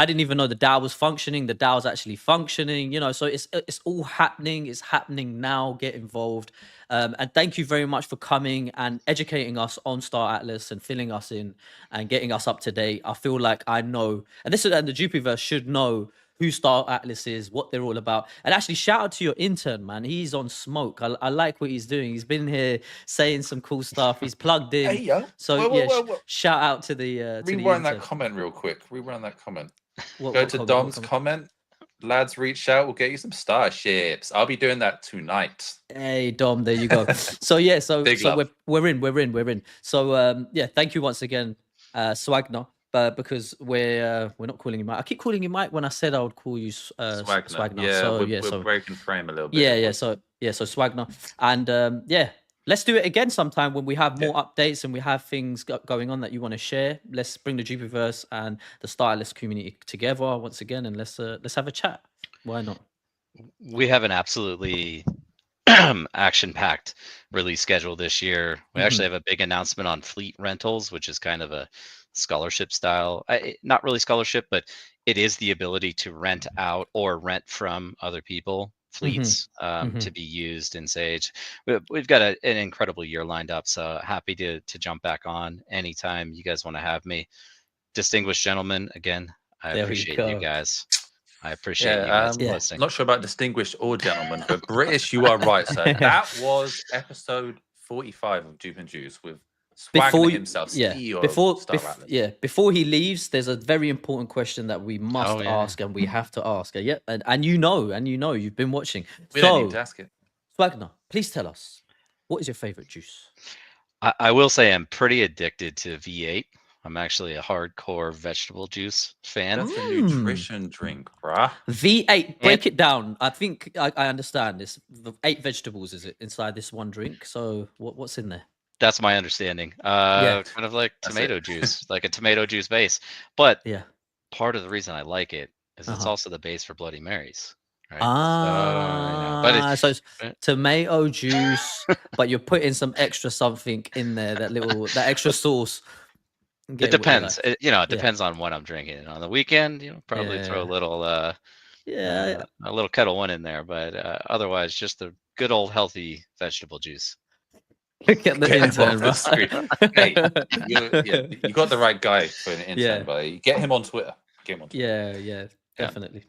Speaker 3: didn't even know the DAO was functioning. The DAO's actually functioning, so it's all happening. It's happening now. Get involved, and thank you very much for coming and educating us on Star Atlas and filling us in and getting us up to date. I feel like I know, and the Jupiverse should know who Star Atlas is, what they're all about. And actually, shout out to your intern, man. He's on smoke. I like what he's doing. He's been here saying some cool stuff. He's plugged in.
Speaker 4: Hey, yo.
Speaker 3: So shout out to the
Speaker 4: Rewind that comment real quick. Rewind that comment. Go to
Speaker 3: comment?
Speaker 4: Dom's comment. Lads, reach out. We'll get you some starships. I'll be doing that tonight.
Speaker 3: Hey, Dom, there you go. So we're in. So thank you once again, Swagner. But because we're not calling you Mike. I keep calling you Mike when I said I would call you Swagner.
Speaker 4: Yeah, we're breaking frame a little bit.
Speaker 3: Yeah. So Swagner, and let's do it again sometime when we have more updates and we have things going on that you want to share. Let's bring the Jupiverse and the Star Atlas community together once again, and let's have a chat. Why not?
Speaker 6: We have an absolutely action-packed release schedule this year. We actually have a big announcement on fleet rentals, which is kind of a scholarship style, not really scholarship, but it is the ability to rent out or rent from other people fleets to be used in Sage. We've got an incredible year lined up, so happy to jump back on anytime you guys want to have me. Distinguished gentlemen, again, I appreciate you guys. I appreciate you guys listening.
Speaker 4: Not sure about distinguished or gentlemen, but British, you are right, sir. That was episode 45 of Jupe and Juice with Swagner himself, CEO of Star Atlas.
Speaker 3: Before he leaves, there's a very important question that we must ask and we have to ask. And you know, you've been watching.
Speaker 4: We don't need to ask it.
Speaker 3: Swagner, please tell us, what is your favorite juice?
Speaker 6: I will say I'm pretty addicted to V8. I'm actually a hardcore vegetable juice fan.
Speaker 4: That's a nutrition drink, bruh.
Speaker 3: V8, break it down. I think I understand this. 8 vegetables, is it, inside this one drink? So what's in there?
Speaker 6: That's my understanding.
Speaker 3: Yeah.
Speaker 6: Kind of like
Speaker 4: That's
Speaker 6: tomato
Speaker 4: it.
Speaker 6: juice, like a tomato juice base. But
Speaker 3: Yeah.
Speaker 6: part of the reason I like it is it's
Speaker 3: Uh-huh.
Speaker 6: also the base for Bloody Marys. Right?
Speaker 3: So it's tomato juice, but you're putting some extra something in there, that extra sauce.
Speaker 6: It depends. It depends on what I'm drinking. On the weekend, probably throw a little a little Kettle One in there, but otherwise just the good old healthy vegetable juice.
Speaker 3: Look at the intern, bro.
Speaker 4: Hey, you got the right guy for an intern, buddy. Get him on Twitter.
Speaker 3: Yeah, definitely.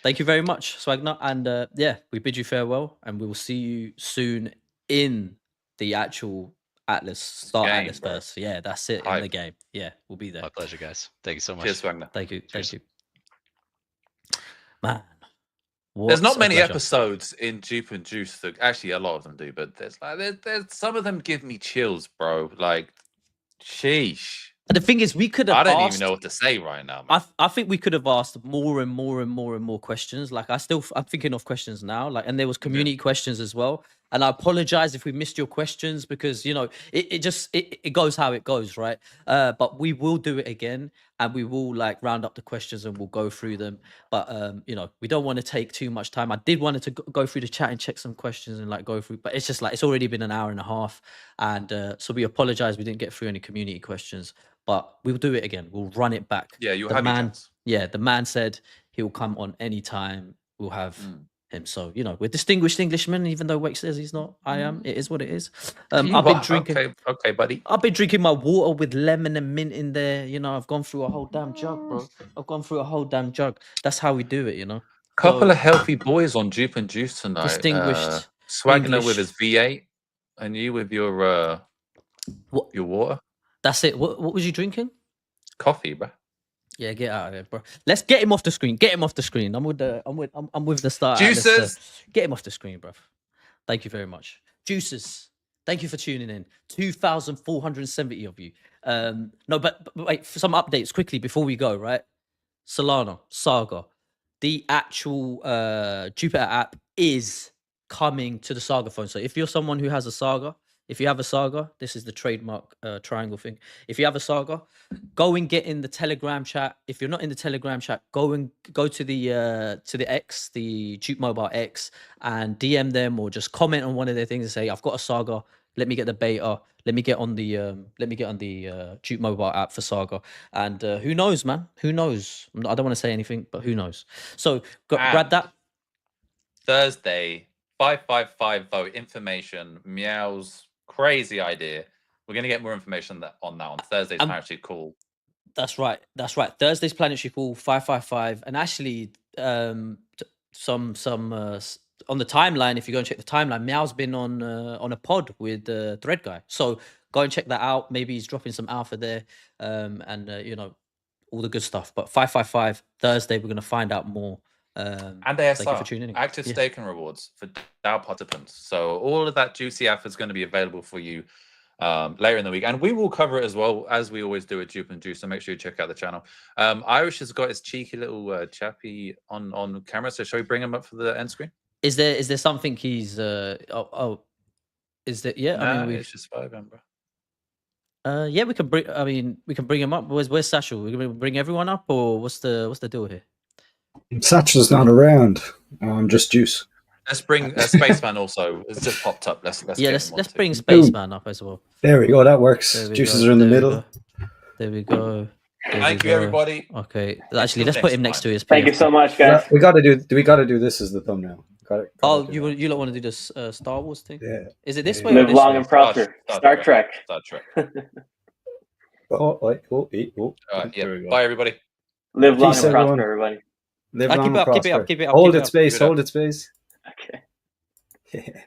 Speaker 3: Thank you very much, Swagner. And we bid you farewell, and we will see you soon in the actual Atlas Atlas first. Yeah, that's it. In the game. Yeah, we'll be there.
Speaker 6: My pleasure, guys. Thank you so much.
Speaker 4: Cheers, Swagner.
Speaker 3: Thank you.
Speaker 4: Cheers.
Speaker 3: Thank you. Man.
Speaker 4: There's not many episodes in Jupe and Juice that actually a lot of them do, but there's some of them give me chills, bro. Like, sheesh.
Speaker 3: The thing is, we could have.
Speaker 4: I don't even know what to say right now.
Speaker 3: I think we could have asked more and more questions. Like, I'm thinking of questions now. Like, and there was community questions as well. And I apologize if we missed your questions, because it goes how it goes, right? But we will do it again, and we will round up the questions and we'll go through them. But we don't want to take too much time. I did want to go through the chat and check some questions and go through, but it's just it's already been an hour and a half, and so we apologize we didn't get through any community questions. But we'll do it again. We'll run it back.
Speaker 4: Yeah, you'll have your chance.
Speaker 3: Yeah, the man said he'll come on any time. We'll have him. So we're distinguished Englishmen, even though Wake says he's not. I am. It is what it is. I've been drinking.
Speaker 4: Okay, buddy.
Speaker 3: I've been drinking my water with lemon and mint in there. I've gone through a whole damn jug, bro. I've gone through a whole damn jug. That's how we do it.
Speaker 4: Couple of healthy boys on Jupe and Juice tonight.
Speaker 3: Distinguished.
Speaker 4: Swagner with his V8, and you with your your water.
Speaker 3: That's it. What was you drinking?
Speaker 4: Coffee, bro.
Speaker 3: Yeah, get out of here, bro. Let's get him off the screen. Get him off the screen. I'm with the start.
Speaker 4: Juices.
Speaker 3: Get him off the screen, bro. Thank you very much. Juices. Thank you for tuning in. 2,470 of you. No, but wait, for some updates quickly before we go, right? Solana, Saga. The actual Jupiter app is coming to the Saga phone. So if you're someone who has a Saga, if you have a Saga, this is the trademark triangle thing. If you have a Saga, go and get in the Telegram chat. If you're not in the Telegram chat, go to the X, the Jupe Mobile X, and DM them, or just comment on one of their things and say, "I've got a Saga. Let me get the beta. Let me get on the Jupe Mobile app for Saga." And who knows, man? Who knows? I don't want to say anything, but who knows? So grab that.
Speaker 4: Thursday, 555 vote information. Meow's crazy idea. We're going to get more information on that on Thursday's Planetary Call. That's right.
Speaker 3: Thursday's Planetary Call 555, and actually some on the timeline. If you go and check the timeline, Meow's been on a pod with Thread Guy. So go and check that out. Maybe he's dropping some alpha there, and all the good stuff. But 555 Thursday, we're going to find out more.
Speaker 4: And ASR,
Speaker 3: thank you for tuning in.
Speaker 4: active staking rewards for DAO participants. So all of that juicy alpha is going to be available for you later in the week, and we will cover it as well, as we always do at Jupe and Juice. So make sure you check out the channel. Irish has got his cheeky little chappy on camera. So shall we bring him up for the end screen?
Speaker 3: Is there something he's is there? Yeah,
Speaker 4: nah, I mean, it's just 5 bro.
Speaker 3: Yeah, we can bring him up. Where's Satchel? We're gonna bring everyone up, or what's the deal here?
Speaker 7: Satchel's not around. Just Juice.
Speaker 4: Let's bring Spaceman also. It's just popped up. Let's
Speaker 3: bring Spaceman up as well.
Speaker 7: There we go. That works. Juices are in the middle.
Speaker 3: There we go.
Speaker 4: Thank you, everybody.
Speaker 3: Okay, actually, let's put him next to his.
Speaker 5: Thank you so much, guys.
Speaker 7: We got to do this as the thumbnail.
Speaker 3: You don't want to do this Star Wars thing?
Speaker 7: Yeah.
Speaker 3: Is it this way?
Speaker 5: Live long and prosper. Star Trek.
Speaker 4: Star Trek.
Speaker 7: All right,
Speaker 4: yeah. Bye, everybody.
Speaker 5: Live long and prosper, everybody.
Speaker 7: Live long and prosper.
Speaker 3: Keep it up.
Speaker 7: Hold it, space.
Speaker 5: Okay.